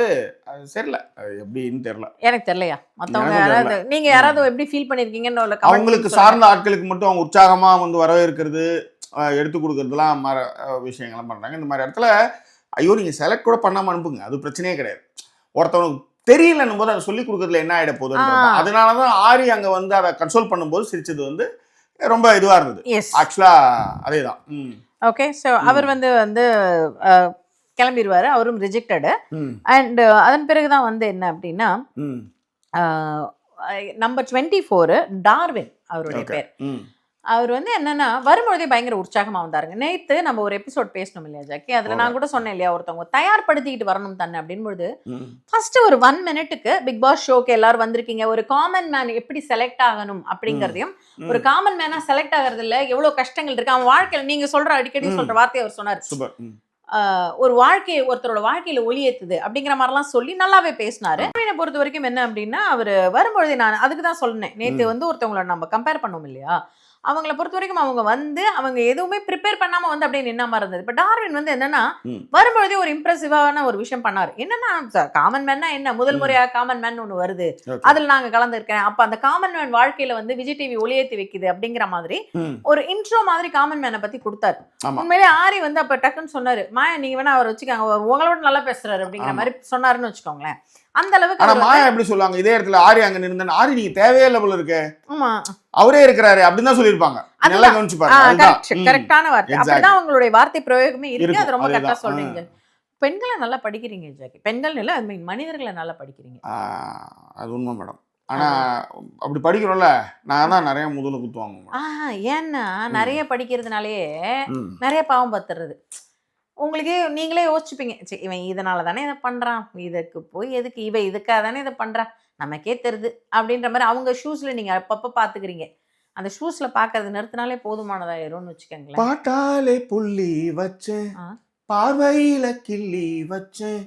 தெரியல எப்படின்னு தெரியல,
எனக்கு தெரியலையா, மத்தவங்க யாராவது நீங்க யாராவது எப்படி ஃபீல் பண்ணிருக்கீங்கன்னு
அவங்களுக்கு சார்ந்த ஆட்களுக்கு மட்டும் அவங்க உற்சாகமா வந்து வரவேற்கிறது, எடுத்து கொடுக்கறதுலாம் விஷயங்கள்லாம் பண்றாங்க. இந்த மாதிரி இடத்துல ஐயோ நீங்க செலக்ட் கூட பண்ணாம அனுப்புங்க, அது பிரச்சனையே கிடையாது. ஒருத்தவனுக்கு தெரியலன்னும் போது அதை சொல்லி கொடுக்கறதுல என்ன ஆயிட போகுது. அதனாலதான் ஆரி அங்க வந்து அதை கன்சோல் பண்ணும்போது சிரிச்சது வந்து ரொம்ப இதுவா இருந்தது. ஆக்சுவலா அதேதான்.
ஓகே, ஸோ அவர் வந்து கிளம்பிடுவாரு, அவரும் ரிஜெக்டடு. அண்ட் அதன் பிறகுதான் வந்து என்ன அப்படின்னா நம்பர் 24 டார்வின் அவருடைய பேர். அவர் வந்து என்னன்னா வரும்பொழுதே பயங்கர உற்சாகமா வந்தாருங்க. நேத்து நம்ம ஒரு எபிசோட் பேசணும் இல்லையா ஜாக்கி, அதுல நான் கூட சொன்னேன் இல்லையா, ஒருத்தவங்க தயார்படுத்திக்கிட்டு வரணும் தன்னை அப்படின்பொழுது ஃபர்ஸ்ட் ஒரு 1 மினிட்டுக்கு பிக் பாஸ் ஷோக்கு எல்லாரும் வந்திருக்கீங்க, ஒரு காமன் மேன் எப்படி செலக்ட் ஆகணும் அப்படிங்கறதையும், ஒரு காமன் மேனா செலக்ட் ஆகுறதுல எவ்வளவு கஷ்டங்கள் இருக்கு அவன் வாழ்க்கையில, நீங்க சொல்ற அடிக்கடி சொல்ற வார்த்தையை அவர் சொன்னார், ஒரு வாழ்க்கையை ஒருத்தரோட வாழ்க்கையில ஒளியேத்துது அப்படிங்கிற மாதிரிலாம் சொல்லி நல்லாவே பேசினாரு. என்னை பொறுத்த வரைக்கும் என்ன அப்படின்னா, அவர் வரும்பொழுது நான் அதுக்கு தான் சொன்னேன், நேத்து வந்து ஒருத்தவங்களோட நம்ம கம்பேர் பண்ணோம் இல்லையா, அவங்கள பொறுத்த வரைக்கும் அவங்க எதுவுமே ப்ரிப்பேர் பண்ணாம வந்து அப்படியே நின்ன மாதிரி இருந்தது. இப்ப டார்வின் வந்து என்னன்னா வரும்பொழுதே ஒரு இம்ப்ரெசிவான ஒரு விஷயம் பண்ணாரு. என்னன்னா காமன் மேன்னா என்ன, முதல் முறையா காமன் மேன் ஒண்ணு வருது, அதுல நாங்க கலந்துருக்கேன், அப்ப அந்த காமன் மேன் வாழ்க்கையில வந்து விஜய் டிவி ஒளியேத்தி வைக்குது அப்படிங்கிற மாதிரி ஒரு இன்ட்ரோ மாதிரி காமன் மேனை பத்தி கொடுத்தாரு. உண்மையிலே ஆரி வந்து அப்ப டக்குன்னு சொன்னாரு, மாயா நீங்க வேணா அவர் வச்சுக்காங்க, உங்களோட நல்லா பேசுறாரு அப்படிங்கிற மாதிரி சொன்னாருன்னு வச்சுக்கோங்களேன். அந்த அளவுக்கு.
ஆனா மாயா எப்படி சொல்லுவாங்க, இதே இடத்துல ஆரி அங்க நின்று ஆரி நீங்க தேவையே இல்ல போல இருக்கு, அவரே இருக்கிறாரு அப்படின்னு தான் சொல்லிருப்பாங்க. நல்லா கவனிச்சு பாருங்க,
கரெக்டான வார்த்தை, அப்படிதான் அவங்களுடைய வார்த்தை பிரயோகமே இருக்கு. அது ரொம்ப கரெக்டா சொல்றீங்க. பெண்களை நல்லா படிக்கிறீங்க ஜாக்கி, பெண்கள் இல்ல மனிதர்களை நல்லா படிக்கிறீங்க.
அது உண்மை மேடம். ஆனா அப்படி படிக்கிறோம்ல, நான் தான் நிறைய முதல்ல குத்துவாங்க.
ஏன்னா நிறைய படிக்கிறதுனாலயே நிறைய பாவம் பத்துறது. உங்களுக்கு நீங்களே யோசிச்சுப்பீங்க, இவன் இதனால தானே இதை பண்றான், இதுக்கு போய் எதுக்கு இவன் இதுக்காக தானே இதை பண்றான், நமக்கே தெரியுது அப்படின்ற மாதிரி அவங்க ஷூஸ்ல நீங்க அப்பப்ப பாத்துக்கிறீங்க. அந்த ஷூஸ்ல பாக்குறது நிறுத்தினாலே போதுமானதாயிரும்னு வச்சுக்கோங்களேன்.
பாட்டாலே புள்ளி வச்சேன், பார்வையில கிள்ளி வச்சேன்,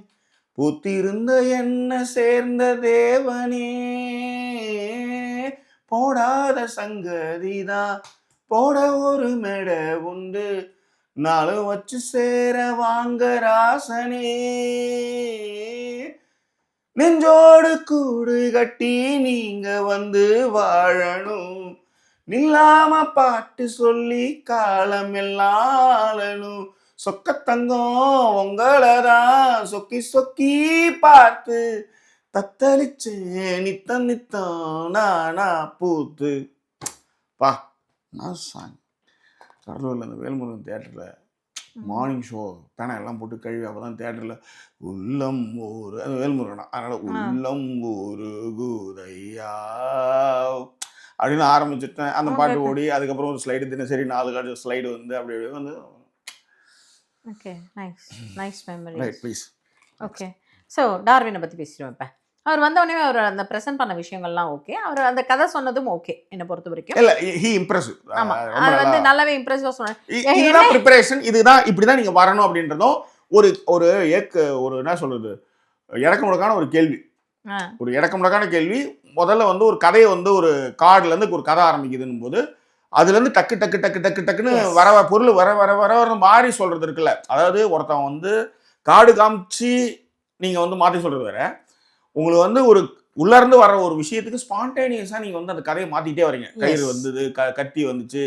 பூத்திருந்த என்ன சேர்ந்த தேவனே, போடாத சங்கதிதான் போட ஒரு மேடை உண்டு, நாளும் வச்சு சேர வாங்க ராசனே, நெஞ்சோடு கூடு கட்டி நீங்க வந்து வாழணும், நில்லாம பாட்டு சொல்லி காலம் எல்லாம் சொக்கத்தங்கம் உங்களதான் சொக்கி சொக்கி பார்த்து தத்தளிச்சேன் நித்தம் நித்தம் நானா பூத்து. பா நான் சாங் கடலூரில் அந்த வேல்முருகன் தியேட்டரில் மார்னிங் ஷோ பேனை எல்லாம் போட்டு கழுவி அப்போ தான் தியேட்டரில் உள்ளம் ஒரு அது வேல்முருகனா, அதனால் உள்ளம் ஒரு குதையா அப்படின்னு ஆரம்பிச்சுட்டேன். அந்த பாட்டு ஓடி அதுக்கப்புறம் ஒரு ஸ்லைடு தினசரி 4 காட்சி ஸ்லைடு வந்து அப்படி அப்படியே வந்து.
Okay, nice memory.
Right please.
Okay, so டார்வினை பற்றி பேசிடுவோம். இப்போ அவர் வந்தவொடனே அவர் அந்த ப்ரெசென்ட் பண்ண விஷயங்கள்லாம் ஓகே, அவர் அந்த கதை சொன்னதும் ஓகே என்னை பொறுத்த வரைக்கும்.
இல்ல ஹி இம்ப்ரெசிவ்.
ஆமா, அவர் வந்து நல்லாவே இம்ப்ரெசிவா சொன்னார்.
இதுதான் ப்ரிப்பரேஷன், இதுதான் இப்படிதான் நீங்க வரணும் அப்படின்றதும் ஒரு ஒரு என்ன சொல்றது, இறக்கமுடக்கான ஒரு கேள்வி, ஒரு இறக்கமுடக்கான கேள்வி. முதல்ல வந்து ஒரு கதையை வந்து ஒரு கார்டுல இருந்து ஒரு கதை ஆரம்பிக்குதுன்னு போது அதுல இருந்து டக்கு டக்கு டக்கு டக்கு டக்குன்னு வர பொருள் வர வர வர வர மாறி சொல்றது இருக்குல்ல. அதாவது ஒருத்தன் வந்து கார்டு காமிச்சு நீங்க வந்து மாற்றி சொல்றது வேற, உங்களுக்கு வந்து ஒரு உள்ள இருந்து வர ஒரு விஷயத்துக்கு ஸ்பான்டேனியஸா நீங்க வந்து அந்த கதையை மாத்திட்டே வரீங்க. கயிறு வந்தது, கத்தி வந்துச்சு,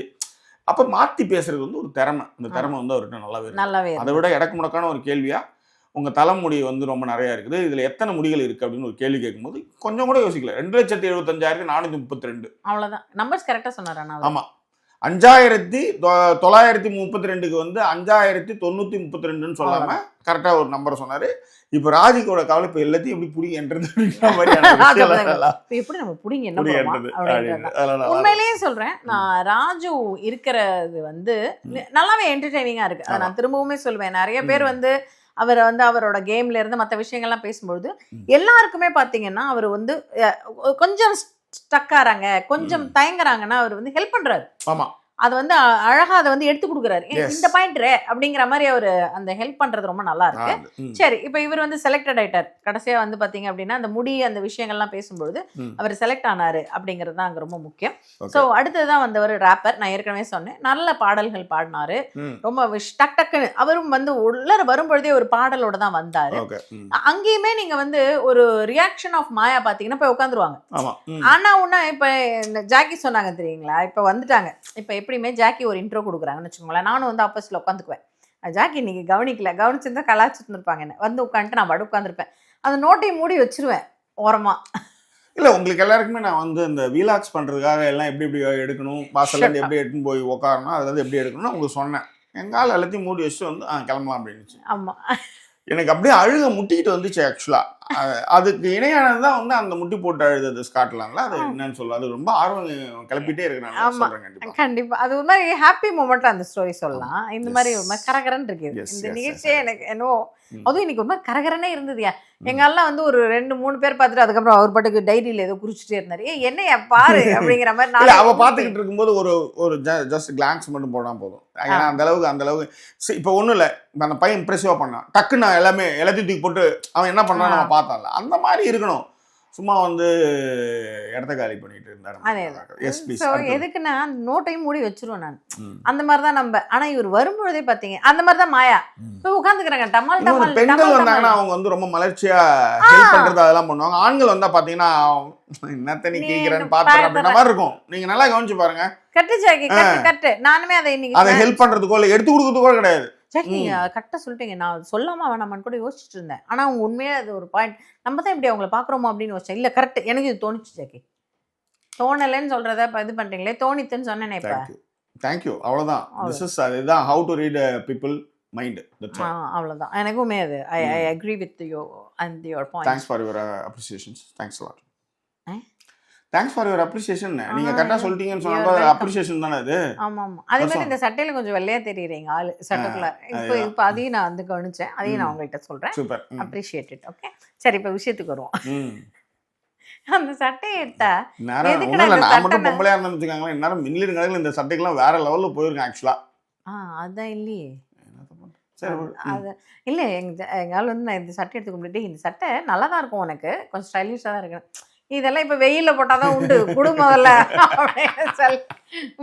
அப்ப மாத்தி பேசுறது வந்து ஒரு திறமை. அந்த திறமை வந்து அவர்கிட்ட நல்லாவே. அதை விட இடக்கு முடக்கான ஒரு கேள்வியா, உங்க தலைமுடி வந்து ரொம்ப நிறைய இருக்குது, இதுல எத்தனை முடிகள் இருக்கு அப்படின்னு ஒரு கேள்வி கேட்கும்போது கொஞ்சம் கூட யோசிக்கல. 2,75,432
அவ்வளவுதான். நம்பர்ஸ் கரெக்டா சொன்னாரு.
ஆமா, 5,932க்கு வந்து 5,932 சொல்லாம கரெக்டா ஒரு நம்பர் சொன்னாரு. இப்ப ராஜிக்கோட கவலை இப்ப எல்லாத்தையும் எப்படி புடிங்கன்றது
எப்படி நம்ம புடிங்க என்ன உண்மையிலேயே சொல்றேன். நான் ராஜு இருக்கிறது வந்து நல்லாவே என்டர்டெய்னிங்கா இருக்கு. அதை நான் திரும்பவுமே சொல்லுவேன். நிறைய பேர் வந்து அவர் வந்து அவரோட கேம்ல இருந்து மற்ற விஷயங்கள்லாம் பேசும்பொழுது எல்லாருக்குமே பாத்தீங்கன்னா அவர் வந்து கொஞ்சம் ஸ்டக்காராங்க, கொஞ்சம் தயங்குறாங்கன்னா அவர் வந்து ஹெல்ப் பண்றாரு.
ஆமா,
அது வந்து அழகா அதை வந்து எடுத்து கொடுக்குறாரு. இந்த பாயிண்ட் அப்படிங்கிற மாதிரி அவரு அந்த ஹெல்ப் பண்றது ரொம்ப நல்லா இருக்கு. சரி, இப்ப இவர் வந்து செலக்டட் ஆயிட்டார். கடைசியா வந்து பாத்தீங்க அப்படின்னா அந்த முடி அந்த விஷயங்கள்லாம் பேசும்பொழுது அவர் செலக்ட் ஆனாரு அப்படிங்கிறது தான் அங்க ரொம்ப முக்கியம். சோ அடுத்ததுதான் வந்தவர் ராப்பர். நான் ஏற்கனவே சொன்னேன், நல்ல பாடல்கள் பாடினாரு. ரொம்ப டக் டக்குன்னு அவரும் வந்து உள்ளர வரும்பொழுதே ஒரு பாடலோட தான் வந்தாரு. அங்கேயுமே நீங்க வந்து ஒரு ரியாக்ஷன் ஆஃப் மாயா பாத்தீங்கன்னா போய் உட்காந்துருவாங்க. ஆனா உன்னா இப்ப ஜாக்கி சொன்னாங்க தெரியுங்களா, இப்ப வந்துட்டாங்க. இப்ப எப்படியுமே ஜாக்கி ஒரு இன்ட்ரோ கொடுக்குறாங்கன்னு வச்சுக்கோங்களேன், நானும் வந்து ஆப்போசிட்ல உட்காந்துக்குவேன். ஜாக்கி இன்னைக்கு கவனிச்சிருந்தா கலாச்சிட்டு இருப்பாங்க, என்ன வந்து உட்காந்துட்டு நான் உட்காந்துருப்பேன். அந்த நோட்டையும் மூடி வச்சிருவேன் ஓரமா.
இல்ல உங்களுக்கு எல்லாருக்குமே நான் வந்து இந்த வீலாக்ஸ் பண்றதுக்காக எல்லாம் எப்படி எப்படி எடுக்கணும், வாசல்ல இருந்து எப்படி எடுத்துன்னு போய் உட்காரணும், அதுல இருந்து எப்படி எடுக்கணும்னு உங்களுக்கு சொன்னேன். எங்கால எல்லாத்தையும் மூடி வச்சுட்டு வந்து கிளம்பலாம் அப்படின்னு.
ஆமா,
எனக்கு அப்படியே அழுக முட்டிக்கிட்டு வந்துச்சு. ஆக்சுவலா அதுக்கு இணையானது தான் வந்து அந்த முட்டி போட்டு அழுது ஸ்காட்லாண்ட்ல. அது என்னன்னு சொல்ல, அது ரொம்ப ஆர்வம் கிளப்பிட்டே இருக்கிறாங்க சொல்றேன். கண்டிப்பா
கண்டிப்பா அது ஒரு மாதிரி ஹாப்பி மூமெண்ட் அந்த ஸ்டோரி சொல்லலாம். இந்த மாதிரி ஒரு மாதிரி கரகரன்னு இருக்குது இந்த நிகழ்ச்சியே. எனக்கு என்னவோ அதுவும் இன்னைக்கு ஒரு மாதிரி கரகரனே இருந்ததுயா. எங்க எல்லாம் வந்து ஒரு 2-3 பேர் பார்த்துட்டு அதுக்கப்புறம் அவர் பாட்டுக்கு டைரியில ஏதோ குறிச்சிட்டே இருந்தாரு. என்னையா பாரு அப்படிங்கிற மாதிரி.
அவ பாத்துக்கிட்டு இருக்கும்போது ஒரு ஜஸ்ட் கிளான்ஸ் மட்டும் போனா போதும். ஏன்னா அந்த அளவுக்கு இப்ப ஒண்ணும் இல்ல, அந்த பையன் இம்ப்ரெசிவா பண்ணான், டக்குன்னு நான் எல்லாத்தையும் தூக்கி போட்டு அவன் என்ன பண்ணான்னு நம்ம பார்த்தான்ல, அந்த மாதிரி இருக்கணும். சும்மா வந்து இடத்த காலி பண்ணிட்டு இருந்தாரு.
எதுக்குன்னா நோட்டையும் மூடி வச்சிருவேன் நான். அந்த மாதிரிதான் நம்ம. ஆனா இவர் வரும்பொழுதே பாத்தீங்க அந்த மாதிரிதான் மாயா போய் உட்காந்துக்கிறாங்க. டமால் டமால்.
பெண்கள் வந்தாங்கன்னா அவங்க வந்து ரொம்ப மலர்ச்சியா ஹெல்ப் பண்றது அதெல்லாம் பண்ணுவாங்க. ஆண்கள் வந்தா பாத்தீங்கன்னா என்னத்த நீ கேக்குறேன்னு பாத்துறேன் அப்படின்ற மாதிரி இருக்கும். நீங்க நல்லா கவனிச்சு பாருங்க.
கட்டு ஜாக்கி கட்டு. நானுமே அதை இன்னைக்கு
அதை ஹெல்ப் பண்றதுக்கோ இல்ல எடுத்து கொடுக்கறதுக்கோ கிடையாது.
ஜாக்கி கரெக்டா சொல்லிட்டீங்க. நான் சொல்லாமா வேணாமான்னு கூட யோசிச்சுட்டு இருந்தேன். ஆனா அவங்க உண்மையா அது ஒரு பாயிண்ட். நம்ம தான் இப்படி அவங்கள பாக்குறோமோ அப்படின்னு யோசிச்சேன். இல்ல கரெக்ட், எனக்கு இது தோணுச்சு ஜாக்கி. தோணலைன்னு சொல்றத இது பண்றீங்களே, தோணித்துன்னு சொன்னேன் இப்ப.
தேங்க்யூ. அவ்வளவுதான். திஸ் இஸ் அதுதான் how to read people mind.
அவ்வளவுதான். எனக்குமே அது I agree with you and your point.
Thanks for your appreciations. Thanks a lot. Thanks for your appreciation. நீங்க கரெக்ட்டா சொல்லிட்டீங்கன்னு சொன்னா அப்ரிசியேஷன் தானே அது.
ஆமா ஆமா. அதே மாதிரி இந்த சட்டையில கொஞ்சம் வெள்ளையா தெரியுறீங்க ஆளு சட்டக்குள்ள. இப்போ அதையும் நான் வந்து கவனிச்சேன். அதையும் நான் உங்கள்கிட்ட சொல்றேன்.
சூப்பர்.
Appreciate it. ஓகே சரி, இப்போ விஷயத்துக்கு வருவோம். அந்த சட்டையை எடுத்தா
எதுக்கு நான் மட்டும் பொம்பளையா இருந்தேன்னு வச்சுக்கோங்களேன், இந்நேரம் மில்லியன் கணக்குல இந்த சட்டைக்கெல்லாம் வேற லெவல்ல போயிருக்கேன் ஆக்சுவலா.
அதான் இல்லையே அது இல்லை. எங்க ஆள் வந்து நான் இந்த சட்டை எடுத்து கும்பிட்டு இந்த சட்டை நல்லா தான் இருக்கும், உனக்கு கொஞ்சம் ஸ்டைலிஷாக தான் இருக்கு, இதெல்லாம் இப்போ வெயிலில் போட்டால் தான் உண்டு குடு முதல்ல அப்படின்னு சொல்லி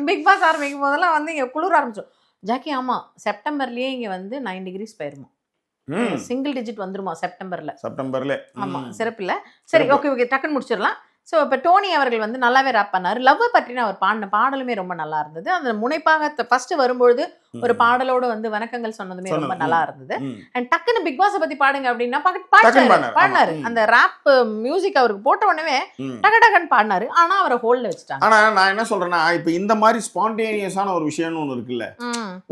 பிக் பாஸ் ஆரம்பிக்கும் போதெல்லாம் வந்து இங்கே குளிர ஆரம்பிச்சோம். ஜாக்கி ஆமாம், செப்டம்பர்லேயே இங்கே வந்து 9 டிகிரிஸ் போயிருமா, சிங்கிள் டிஜிட் வந்துருமா செப்டம்பர்ல. ஆமாம், சிறப்பு இல்லை. சரி ஓகே டக்குன்னு முடிச்சிடலாம். ஸோ இப்போ டோனி அவர்கள் வந்து நல்லாவே ரேப் பண்ணார். லவ் பற்றின அவர் பாடின பாடலுமே ரொம்ப நல்லா இருந்தது. அந்த முனைப்பாக ஃபர்ஸ்ட் வரும்பொழுது ஒரு பாடலோட வந்து வணக்கங்கள் சொன்னதுமே ரொம்ப நல்லா இருந்தது. அண்ட் டக்குன்னு பிக் பாஸை பத்தி பாடுங்க அப்படின்னா பாடினாரு. அந்த ரேப் மியூசிக் அவருக்கு போட்ட உடனே டக்கு டக்குன்னு பாடினாரு. ஆனா அவரை ஹோல்ட்ல வச்சுட்டாங்க.
ஆனா நான் என்ன சொல்றேன்னா, இப்போ இந்த மாதிரி ஸ்பான்டேனியஸான ஒரு விஷயம்னு ஒன்று இருக்குல்ல,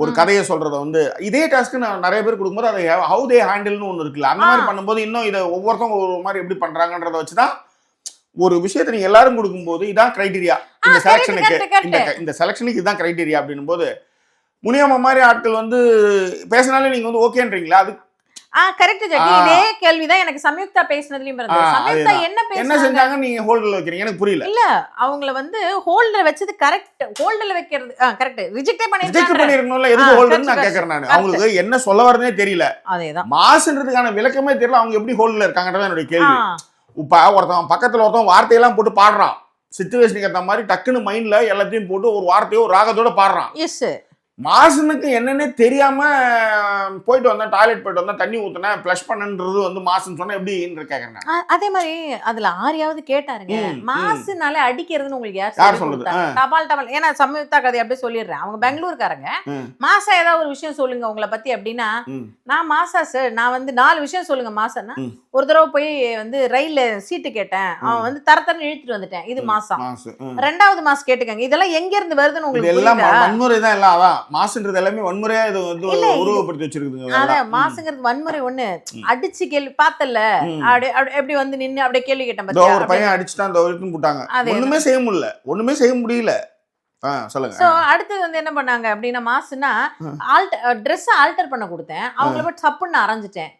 ஒரு கதையை சொல்றத வந்து இதே டாஸ்க்கு நான் நிறைய பேர் கொடுக்கும்போது அதை ஹவு தே ஹேண்டில்னு ஒன்று இருக்குல்ல, அந்த மாதிரி பண்ணும்போது இன்னும் இதை ஒவ்வொருத்தவங்க ஒரு மாதிரி எப்படி பண்றாங்கன்றத வச்சுதான் ஒரு விஷயத்தை நீங்க எல்லாரும் கொடுக்கும்போது இதான் கிரைட்டீரியா, இந்த செலக்ஷனுக்கு இந்த செலக்ஷனுக்கு இதுதான் கிரைட்டீரியா அப்படின்னும் போது முனியம்மா மாதிரி ஆட்கள் வந்து பேசினாலே நீங்க வந்து ஓகேன்றீங்களா? அது
கரெக்ட் ஜாக்கி. இதே கேள்விதான் எனக்கு சம்யுக்தா பேசினதுலயும் இருந்தது. சம்யுக்தா என்ன
செஞ்சாங்க நீங்க ஹோல்டர்ல வைக்கிறீங்க, எனக்கு புரியல.
இல்ல அவங்கள வந்து ஹோல்டர்ல வச்சது கரெக்ட், ஹோல்டர்ல வைக்கிறது கரெக்ட், ரிஜெக்ட்
பண்ணிருக்கணும்ல. எதுக்கு ஹோல்டர்னு நான் கேக்குறேன். நான் அவங்களுக்கு என்ன சொல்ல வரதுனே தெரியல, அதேதான் மாசுன்றதுக்கான விளக்கமே தெரியல, அவங்க எப்படி ஹோல்டர்ல இருக்காங்கன்றத என்னோட கேள்வி. இப்ப ஒருத்தன் பக்கத்துல ஒருத்தன் வார்த்தையெல்லாம் போட்டு பாடுறான், சிச்சுவேஷனுக்கு ஏற்ற மாதிரி டக்குன்னு மைண்ட்ல எல்லாத்தையும் போட்டு ஒரு வார்த்தையோ ஒரு ராகத்தோட பாடுறான்.
எஸ்,
மாசுனுக்கு என்னன்னே தெரியாம போயிட்டு வந்தா, டாய்லெட் போயிட்டு வந்தா, தண்ணி ஊத்துனா பிளஷ் பண்ணன்றது வந்து மாசுன்னு சொன்னா எப்படின்னு கேக்குறேன்.
அதே மாதிரி அதுல ஆரியாவது கேட்டாருங்க, மாசுனால அடிக்கிறதுன்னு உங்களுக்கு யார் சொல்லுது? டபால் ஏன்னா சம்யுக்தா கதை அப்படியே சொல்லிடுறேன். அவங்க பெங்களூர்காரங்க. மாசா ஏதாவது ஒரு விஷயம் சொல்லுங்க உங்களை பத்தி அப்படின்னா, நான் மாசா சார் நான் வந்து 4 விஷயம் சொல்லுங்க மாசன்னா, ஒரு தடவை போய் வந்து ரயில்ல சீட்டு கேட்டேன், அவன் வந்து தரத்தரன்னு இழுத்துட்டு வந்துட்டேன், இது மாசம். 2வது மாசம் கேட்டுக்கங்க. இதெல்லாம் எங்க இருந்து வருதுன்னு உங்களுக்கு
வன்முறை தான் எல்லாம். அதான் மாசுன்றது எல்லாமே வன்முறையா இது வந்து உருவப்படுத்தி வச்சிருக்குங்க.
அதான் மாசுங்கிறது வன்முறை ஒண்ணு. அடிச்சு கேள்வி பார்த்தல எப்படி வந்து நின்னு அப்படியே கேள்வி கேட்டேன் பாத்தியா,
ஒரு பையன் அடிச்சுட்டான் அந்த வரைக்கும் போட்டாங்க, ஒண்ணுமே செய்ய முடியல. சொல்லுங்க.
சோ அடுத்து வந்து என்ன பண்ணாங்க அப்படின்னா, மாசுனா ட்ரெஸ் ஆல்டர் பண்ண கொடுத்தேன், அவங்கள போய் சப்புன்னு அரைஞ்சிட்டேன்,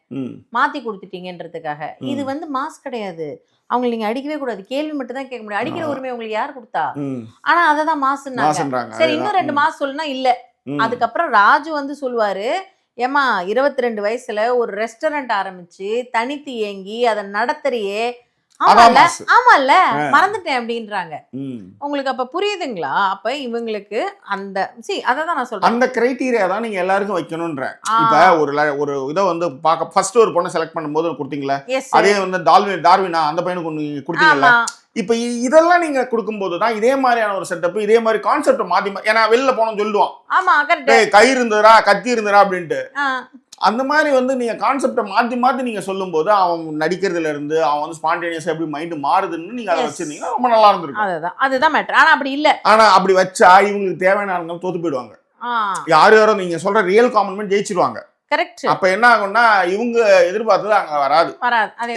மாத்தி கொடுத்துட்டீங்கன்றதுக்காக. இது வந்து மாஸ் கிடையாது, அவங்க நீங்க அடிக்கவே கூடாது, கேள்வி மட்டும் தான் கேட்க முடியும், அடிக்கிற உரிமை உங்களுக்கு யார் கொடுத்தா? ஆனா அததான் மாசுன்னாங்க. சரி இன்னும் 2 மாசம் சொல்லுனா இல்ல. அதுக்கப்புறம் ராஜு வந்து சொல்லுவாரு, ஏமா 22 வயசுல ஒரு ரெஸ்டாரண்ட் ஆரம்பிச்சு தனித்து இயங்கி அதை நடத்துறியே, ஆமால மறந்துட்டேன் அப்படின்றாங்க. உங்களுக்கு அப்ப புரியுதுங்களா? அப்ப இவங்களுக்கு அந்த அதான் நான் சொல்றேன்,
அந்த கிரைட்டீரியா தான் நீங்க எல்லாருக்கும் வைக்கணும்ன்றேன். இப்ப ஒரு இதை வந்து பாக்க ஃபர்ஸ்ட் ஒரு பொண்ணை செலக்ட் பண்ணும்போது கொடுத்தீங்களா, அதே வந்து டார்வினா அந்த பையனுக்கு ஒண்ணு கொடுத்தீங்கல்ல. இப்ப இதெல்லாம் நீங்க கொடுக்கும்போது தான் இதே மாதிரியான ஒரு செட்டப், இதே மாதிரி கான்செப்ட் மாத்தி, ஏன்னா வெளில போனோம் சொல்லுவான் கயிறு இருந்ததா கத்தி இருந்ததா அப்படின்ட்டு, அந்த மாதிரி வந்து நீங்க கான்செப்டை மாத்தி நீங்க சொல்லும் போது அவன் நடிக்கிறதுல இருந்து அவன் வந்து ஸ்பான்டேனியஸா எப்படி மைண்ட் மாறுதுன்னு நீங்க அதை வச்சிருந்தீங்கன்னா ரொம்ப நல்லா இருந்திருக்கும்.
அதுதான் மேட்டர். ஆனா அப்படி இல்ல.
ஆனா அப்படி வச்சா இவங்களுக்கு தேவையான ஆளுங்க தோத்து போயிடுவாங்க. யாரும் நீங்க சொல்ற ரியல் காமன் மேன் ஜெயிச்சிருவாங்க.
கரெக்ட்.
அப்ப என்ன ஆகும்னா இவங்க எதிர்பார்த்தது அங்க வராது.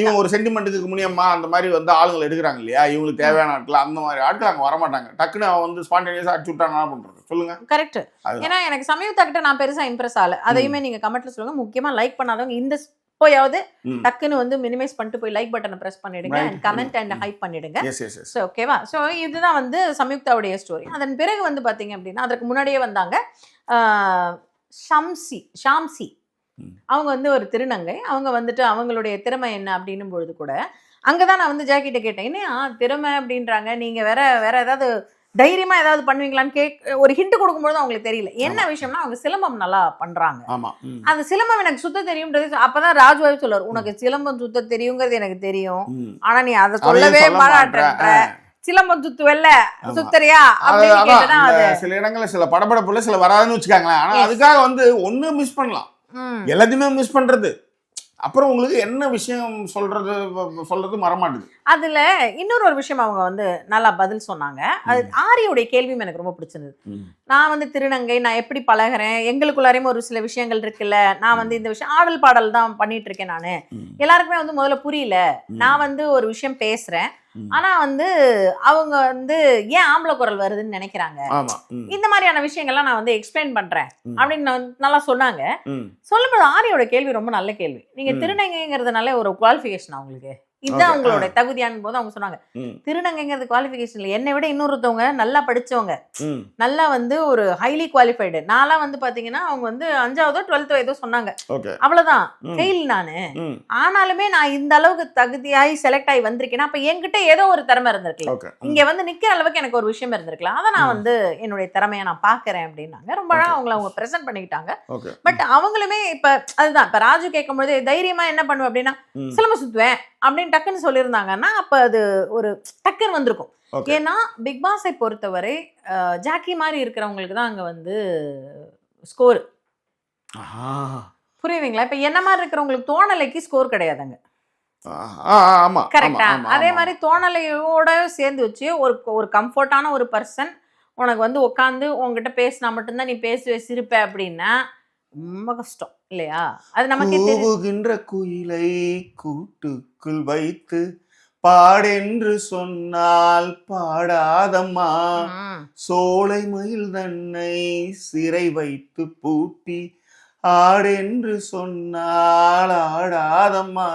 இவங்க ஒரு சென்டிமெண்ட்டுக்கு முனியம்மா அந்த மாதிரி வந்து ஆளுங்களை எடுக்கிறாங்க இல்லையா, இவங்களுக்கு தேவையான ஆட்கள் அந்த மாதிரி ஆட்கள் அங்க வரமாட்டாங்க. டக்குன்னு அவன் வந்து ஸ்பான்டேனியஸா அடிச்சு விட்டாங்க பண்றது சொல்லுங்க. கரெக்ட்.
ஏன்னா எனக்கு சமயுக்தா கிட்ட நான் பெருசா இம்ப்ரெஸ் ஆகல. அதையுமே நீங்க கமெண்ட்ல சொல்லுங்க. முக்கியமா லைக் பண்ணாதவங்க இந்த போயாவது டக்குன்னு வந்து மினிமைஸ் பண்ணிட்டு போய் லைக் பட்டனை பிரஸ் பண்ணிடுங்க அண்ட் கமெண்ட் அண்ட் ஹைப் பண்ணிடுங்க. சோ ஓகேவா? சோ இதுதான் வந்து சமயுக்தாவுடைய ஸ்டோரி. அதன் பிறகு வந்து பாத்தீங்க அப்படின்னா அதற்கு முன்னாடியே வந்தாங்க ஷாம்சி. அவங்க வந்து ஒரு திருநங்கை. அவங்க வந்துட்டு அவங்களுடைய திறமை என்ன அப்படின்னும் பொழுது கூட அங்கதான் நான் வந்து ஜாக்கிட்ட கேட்டேன், என்னையா திறமை அப்படின்றாங்க, நீங்க வேற ஏதாவது தைரியமா ஏதாவது பண்ணுவீங்களான்னு ஒரு ஹிண்ட் கொடுக்கும்போது அவங்களுக்கு தெரியல. என்ன விஷயம்னா அவங்க சிலம்பம் நல்லா பண்றாங்க. அந்த சிலம்பம் எனக்கு சுத்த தெரியும்ன்றது அப்பதான் ராஜுவாவே சொல்லுவார், உனக்கு சிலம்பம் சுத்த தெரியுங்கிறது எனக்கு தெரியும், ஆனா நீ அதை சொல்லவே மாட்டான்ற, சிலம்பம் சுத்துவல்ல சுத்தறியா அப்படின்னு கேட்டா
சில இடங்கள்ல சில படபடப்புல சில வராதுன்னு வச்சுக்காங்களேன். ஆனா அதுக்காக வந்து ஒண்ணு மிஸ் பண்ணலாம், எல்லாத்தையுமே மிஸ் பண்றது, அப்புறம் உங்களுக்கு என்ன விஷயம் சொல்றது மறமாட்டுது.
அதுல இன்னொரு விஷயம் அவங்க வந்து நல்லா பதில் சொன்னாங்க. அது ஆரியோடைய கேள்வியும் எனக்கு ரொம்ப பிடிச்சிருந்தது. நான் வந்து திருநங்கை, நான் எப்படி பழகிறேன், எங்களுக்குள்ளாரையும் ஒரு சில விஷயங்கள் இருக்குல்ல, நான் வந்து இந்த விஷயம் ஆடல் பாடல் தான் பண்ணிட்டு இருக்கேன், நானு எல்லாருக்குமே வந்து முதல்ல புரியல, நான் வந்து ஒரு விஷயம் பேசுறேன், ஆனா வந்து அவங்க வந்து ஏன் ஆம்பளை குரல் வருதுன்னு நினைக்கிறாங்க, இந்த மாதிரியான விஷயங்கள்லாம் நான் வந்து எக்ஸ்பிளைன் பண்றேன் அப்படின்னு நல்லா சொன்னாங்க. சொல்லும்போது ஆரியோட கேள்வி ரொம்ப நல்ல கேள்வி. நீங்க திருநங்கைங்கிறதுனால ஒரு குவாலிஃபிகேஷன் அவங்களுக்கு இதுதான் உங்களோட தகுதியான போது அவங்க சொன்னாங்க, திருநங்கைங்கிறது குவாலிஃபிகேஷன் இல்லை, என்னை விட இன்னொருத்தவங்க நல்லா படிச்சவங்க, நல்லா வந்து ஒரு ஹைலி குவாலிஃபைடு, நான்லாம் வந்து பாத்தீங்கன்னா அவங்க வந்து 5ஆவதோ 12th ஏதோ சொன்னாங்க, அவ்வளவுதான் ஃபெயில் நானு, ஆனாலுமே நான் இந்த அளவுக்கு தகுதியாகி செலக்ட் ஆகி வந்திருக்கேன்னா அப்ப என்கிட்ட ஏதோ ஒரு திறமை இருந்திருக்கலாம், இங்க வந்து நிக்கிற அளவுக்கு எனக்கு ஒரு விஷயம் இருந்திருக்கலாம், அதை நான் வந்து என்னுடைய திறமையை நான் பாக்குறேன் அப்படின்னாங்க. ரொம்ப அழகா அவங்க பிரசன்ட் பண்ணிக்கிட்டாங்க. பட் அவங்களுமே இப்ப அதுதான் இப்ப ராஜு கேட்கும் போது தைரியமா என்ன பண்ணுவேன் அப்படின்னா சிலம்பம் சுத்துவேன் அப்படின்னு டக்குன்னு சொல்லியிருந்தாங்கன்னா அப்ப அது ஒரு டக்குன்னு வந்திருக்கும். ஏன்னா பிக் பாஸை பொறுத்தவரை ஜாக்கி மாதிரி இருக்கிறவங்களுக்கு தான் அங்க வந்து ஸ்கோர், புரியுதுங்களா? இப்ப என்ன மாதிரி இருக்கிறவங்களுக்கு தோணலைக்கு ஸ்கோர் கிடையாதுங்க. கரெக்டா? அதே மாதிரி தோணலையோட சேர்ந்து வச்சு ஒரு கம்ஃபர்டான ஒரு பர்சன் உனக்கு வந்து உட்காந்து உங்ககிட்ட பேசினா மட்டும்தான் நீ பேசுவே சிரிப்ப அப்படின்னா ரொம்ப கஷ்டம் இல்லையா? அது நமக்கு
போகின்ற குயிலை கூட்டுக்குள் வைத்து பாடென்று சொன்னால் பாடாதம்மா, சோலை மயில் தன்னை சிறை வைத்து பூட்டி ஆடென்று சொன்னால் ஆடாதம்மா,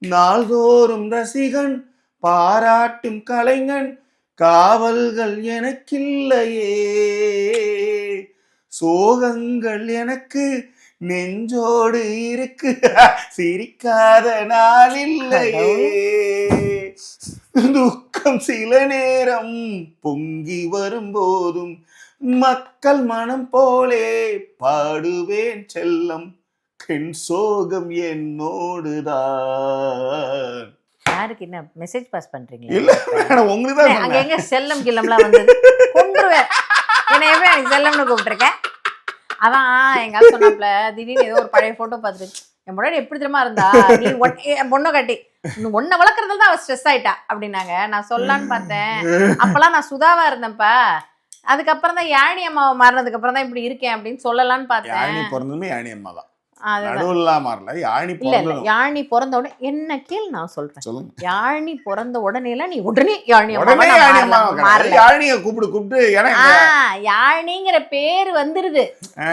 நாள்தோறும் ரசிகன் பாராட்டும் கலைஞன் காவல்கள் எனக்கில்லையே, சோகங்கள் எனக்கு நெஞ்சோடு இருக்கு சிரிக்காத நாள் இல்லையே, துக்கம் சில நேரம் பொங்கி வரும்போதும் மக்கள் மனம் போலே பாடுவேன் செல்லம், கண் சோகம் என்னோடுதான்.
யாருக்கு என்ன மெசேஜ் பாஸ் பண்றீங்க?
இல்ல மேடம், உங்களுக்கு தான்.
அங்க எங்க செல்லம் கில்லம்லாம் வந்து கொன்றுவேன், என்ன எப்படி எனக்கு செல்லம்னு கூப்பிட்டுருக்கேன். அதான் எங்க சொன்னாப்ல திடீர்னு ஏதோ ஒரு பழைய போட்டோ பார்த்துட்டு என் முன்னாடி எப்படி தெரியுமா இருந்தா, நீ பொண்ணை கட்டி ஒன்ன வளர்க்கறதுல தான் அவ ஸ்ட்ரெஸ் ஆயிட்டா அப்படின்னாங்க. நான் சொல்லலான்னு பார்த்தேன், அப்பெல்லாம் நான் சுதாவா இருந்தேன்ப்பா, அதுக்கப்புறம் தான் யாழி அம்மாவை மாறினதுக்கு அப்புறம் தான் இப்படி இருக்கேன் அப்படின்னு சொல்லலான்னு பார்த்தேன்.
யாழி அம்மா தான் யாழி பிறந்த உடனே என்ன கேள் நான் சொல்றேன், யாழி பிறந்த உடனே நீ உடனே யாழினிய கூப்பிட்டு யாழினிங்கிற பேரு வந்துருது.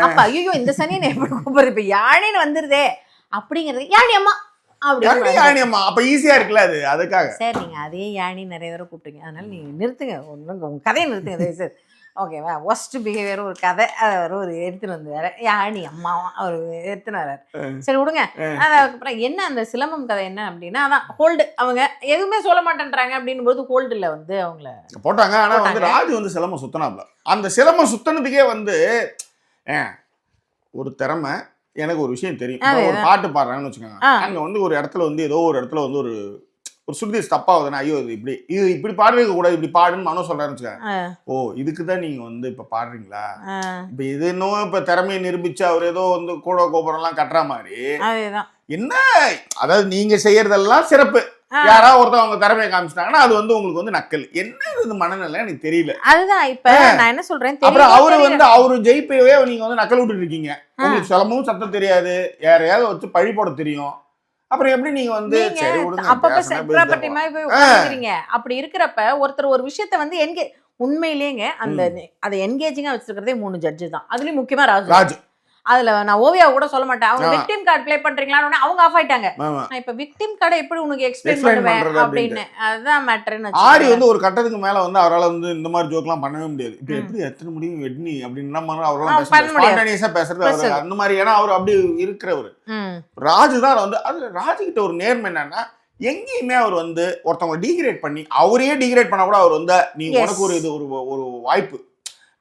அப்ப ஐயோ இந்த சனியை எப்படி கூப்பிடுறது, இப்ப யாழின்னு வந்துருதே அப்படிங்கிறது யாழி அம்மா அப்ப ஈஸியா இருக்குல்ல அது, அதுக்காக சரி நீங்க அதே யாழி நிறைய தடவை கூப்பிட்டுங்க, அதனால நீங்க நிறுத்துங்க, உங்க கதையை நிறுத்துங்க ஓகேவா. ஒஸ்ட் பிஹேவியர் ஒரு கதை ஒரு எடுத்துன்னு வந்து வேற யாழி அம்மாவும் அவர் எடுத்துன்னு வர்றாரு. சரி விடுங்க. அதுக்கப்புறம் என்ன அந்த சிலம்பம் கதை என்ன அப்படின்னா அதான் ஹோல்டு, அவங்க எதுவுமே சொல்ல மாட்டேன்றாங்க அப்படின்னு போது ஹோல்டுல வந்து அவங்கள போட்டாங்க. ஆனா வந்து ராஜு வந்து சிலம்பம் சுத்தினாப்ல, அந்த சிலம்பம் சுத்தினதுக்கே வந்து ஒரு திறமை, எனக்கு ஒரு விஷயம் தெரியும், ஒரு பாட்டு பாடுறாங்கன்னு வச்சுக்கோங்க, அங்க வந்து ஒரு இடத்துல வந்து ஏதோ ஒரு இடத்துல வந்து ஒரு சுருதி தப்பாகுதுன்னா ஐயோ இது இப்படி பாடுறது கூட இப்படி பாடுன்னு மனோ சொல்றாருன்னு வச்சுக்கோங்க, ஓ இதுக்குதான் நீங்க வந்து இப்ப பாடுறீங்களா, இப்ப இது இன்னும் இப்ப திறமையை நிரூபிச்சு அவர் ஏதோ வந்து கூட கோபுரம் எல்லாம் கட்டுற மாதிரி என்ன, அதாவது நீங்க செய்யறதெல்லாம் சிறப்பு, யாராவது ஒருத்தர் அவங்க திறமையை காமிச்சிட்டாங்கன்னா அது வந்து உங்களுக்கு வந்து நக்கல். என்ன இது மனநிலை எனக்கு தெரியல.
அதுதான் இப்ப நான் என்ன சொல்றேன்,
அப்புறம் அவரு ஜெயிப்பவே நீங்க வந்து நக்கல் விட்டுட்டு இருக்கீங்க. உங்களுக்கு சிலமும் சத்தம் தெரியாது, யாரையாவது வச்சு பழி போட தெரியும். அப்புறம் எப்படி நீங்க வந்து
ப்ராப்பர்ட்டி மாதிரி போய் உட்கார்ந்துக்கிறீங்க? அப்படி இருக்கிறப்ப ஒருத்தர் ஒரு விஷயத்த வந்து உண்மையிலேங்க அந்த அதை என்கேஜிங்கா வச்சிருக்கிறதே 3 ஜட்ஜு தான். அதுலயும் முக்கியமா ராஜு. அதுல நான் ஓவியா கூட சொல்ல மாட்டேன், அவங்க விக்டிம் கார்டு ப்ளே பண்றீங்களான்னு அவங்க ஆஃப் ஆயிட்டாங்க. நான் இப்ப விக்டிம் கார்டை எப்படி உனக்கு எக்ஸ்பிளைன் பண்ணுவேன் அப்படின்னு. அதுதான் மேட்டர்னு.
ஆரி வந்து ஒரு கட்டத்துக்கு மேல வந்து அவரால் வந்து இந்த மாதிரி ஜோக்லாம் பண்ணவே முடியாது. இப்ப எப்படி எத்தனை முடியும் வெட்னி அப்படின்னா அவரால் பேசுறது அந்த மாதிரி. ஏன்னா அவர் அப்படி இருக்கிறவர். ராஜு தான் வந்து அது ராஜு கிட்ட ஒரு நேர்மை என்னன்னா, எங்கேயுமே அவர் வந்து ஒருத்தவங்க டீக்ரேட் பண்ணி அவரையே டீக்ரேட் பண்ண கூட அவர் வந்து நீங்க உனக்கு ஒரு இது ஒரு வாய்ப்பு,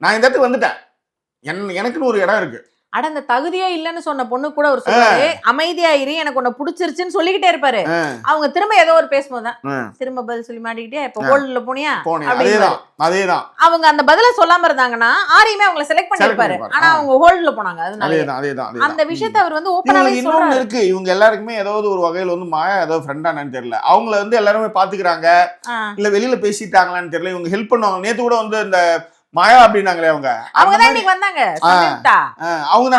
நான் இந்த இடத்துக்கு வந்துட்டேன், எனக்குன்னு ஒரு இடம் இருக்கு.
அட அந்த தகுதியே இல்லன்னு சொன்ன பொண்ணு கூட ஒரு சொல்றாரு, அமைதியா இரு எனக்கு உன்னை பிடிச்சிருச்சுன்னு சொல்லிக்கிட்டே இருப்பாரு. அவங்க திரும்ப ஏதோ ஒரு பேசும்போதுதான் திரும்ப பதில் சொல்லி மாட்டிக்கிட்டே இப்ப ஹோல்ட்ல போனியா
அதேதான்.
அவங்க அந்த பதில சொல்லாம இருந்தாங்கன்னா ஆரியுமே அவங்கள செலக்ட் பண்ணிருப்பாரு. ஆனா அவங்க ஹோல்ட்ல போனாங்க. அதனால அந்த விஷயத்தை அவர் வந்து ஓபனாவே சொல்றாரு.
இருக்கு இவங்க எல்லாருக்குமே ஏதாவது ஒரு வகையில வந்து மாயா ஏதோ ஃப்ரெண்டானு தெரியல, அவங்கள வந்து எல்லாருமே பாத்துக்கிறாங்க இல்ல வெளியில பேசிட்டாங்களான்னு தெரியல. இவங்க ஹெல்ப் பண்ணுவாங்க. நேத்து கூட வந்து இந்த மாயா அப்படின்னாங்களே அவங்க
தான் இன்னைக்கு வந்தாங்க. அவங்க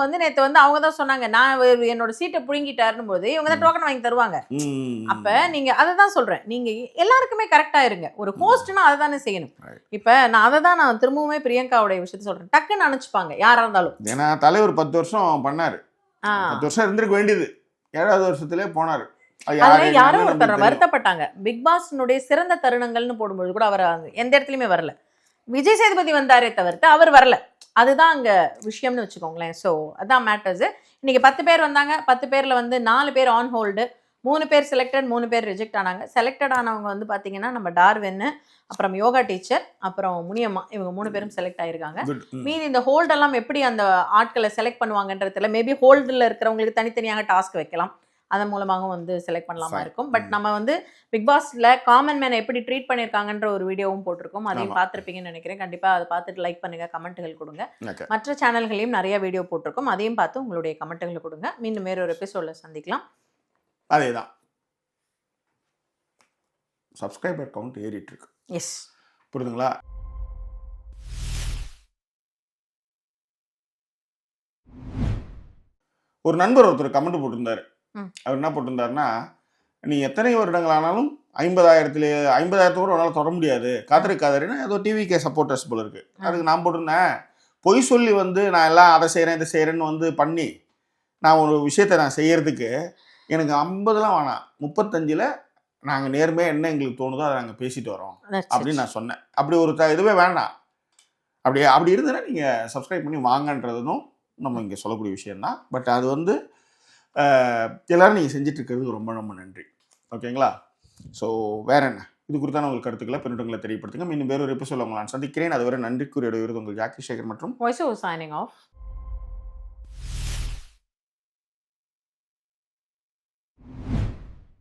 வந்து நேத்து வந்து அவங்க தான் சொன்னாங்க, நான் என்னோட சீட்டை புடுங்கிட்டாருன்னு போது இவங்க தான் டோக்கன் வாங்கி தருவாங்க. அப்ப நீங்க அததான் சொல்றேன், நீங்க எல்லாருக்குமே கரெக்டா இருங்க. ஒரு ஹோஸ்ட்னா அதை தானே செய்யணும். இப்ப நான் அதை தான் நான் திரும்பவுமே பிரியங்காவுடைய விஷயத்த சொல்றேன். டக்குன்னு அனுப்பிச்சுப்பாங்க யாரா இருந்தாலும்.
ஏன்னா தலைவர் 10 வருஷம் பண்ணாரு, 10 வருஷம் இருந்திருக்க வேண்டியது, 7வது வருஷத்திலே போனாரு.
யாரோ ஒருத்தர் வருத்தப்பட்டாங்க. பிக் பாஸ்னுடைய சிறந்த தருணங்கள்னு போடும்போது கூட அவர் எந்த இடத்துலயுமே வரல. விஜய் சேதுபதி வந்தாரே தவிர்த்து அவர் வரல. அதுதான் அங்க விஷயம்னு வச்சுக்கோங்களேன். ஸோ அதான் மேட்டர்ஸ். இன்னைக்கு 10 பேர் வந்தாங்க. 10 பேர்ல வந்து 4 பேர் ஆன் ஹோல்டு, 3 பேர் செலக்டட், 3 பேர் ரிஜெக்ட் ஆனாங்க. செலக்டட் ஆனவங்க வந்து பாத்தீங்கன்னா நம்ம டார்வின், அப்புறம் யோகா டீச்சர், அப்புறம் முனியம்மா, இவங்க 3 பேரும் செலக்ட் ஆயிருக்காங்க. மீதி இந்த ஹோல்ட் எல்லாம் எப்படி அந்த ஆட்களை செலக்ட் பண்ணுவாங்கன்றதுல மேபி ஹோல்டுல இருக்கிறவங்களுக்கு தனித்தனியாக டாஸ்க் வைக்கலாம், அதன் மூலமாகவும் வந்து செலக்ட் பண்ணலாமா இருக்கும். பட் நம்ம வந்து பிக் பாஸ்ல காமன் மேனை எப்படி ட்ரீட் பண்ணியிருக்காங்கன்ற ஒரு வீடியோவும் போட்டிருக்கோம். அதையும் பார்த்துருப்பீங்கன்னு நினைக்கிறேன். கண்டிப்பா அதை பார்த்துட்டு லைக் பண்ணுங்க, கமெண்ட்டுகள் கொடுங்க. மற்ற சேனல்களையும் நிறைய வீடியோ போட்டிருக்கோம், அதையும் பார்த்து உங்களுடைய கமெண்ட்டுகளை கொடுங்க. மீண்டும் வேற ஒரு எபிசோட்ல சந்திக்கலாம்.
அதேதான். சப்ஸ்கிரைபர் கவுண்ட் ஏறிட்டு இருக்கு.
எஸ்,
புரியுதுங்களா? ஒரு நண்பர் ஒருத்தர் கமெண்ட் போட்டிருந்தாரு. அவர் என்ன போட்டிருந்தாருன்னா, நீ எத்தனை வருடங்கள் ஆனாலும் 50,000 கூட உன்னால தொட முடியாது, காத்திருக்காதேன்னா ஏதோ டிவிகே சப்போர்ட்டர்ஸ் போல இருக்கு. அதுக்கு நான் போட்டிருந்தேன், பொய் சொல்லி வந்து நான் எல்லாம் அதை செய்கிறேன் இதை செய்கிறேன்னு வந்து பண்ணி நான் ஒரு விஷயத்தை நான் செய்யறதுக்கு எனக்கு 50லாம் வேணாம், 35ல் நாங்கள் நேர்மையாக என்ன எங்களுக்கு தோணுதோ அதை நாங்கள் பேசிட்டு வரோம் அப்படின்னு நான் சொன்னேன். அப்படி ஒரு இதுவே வேண்டாம். அப்படி இருந்ததுன்னா நீங்கள் சப்ஸ்கிரைப் பண்ணி வாங்கன்றதும் நம்ம இங்கே சொல்லக்கூடிய விஷயம்தான். பட் அது வந்து எல்லோரும் நீங்கள் செஞ்சுட்டு இருக்கிறதுக்கு ரொம்ப ரொம்ப நன்றி. ஓகேங்களா? ஸோ வேற என்ன, இது குறித்தான உங்களுக்கு கருத்துக்களை பின்னூட்டங்களை தெரியப்படுத்துங்க. மீண்டும் வேறொரு எபிசோட உங்களை நான் சந்திக்கிறேன். அதுவரை நன்றிக்குரிய விருது உங்கள் ஜாக்கி சேகர் மற்றும்
வாய்ஸ் ஓவர் சைனிங் ஆஃப்.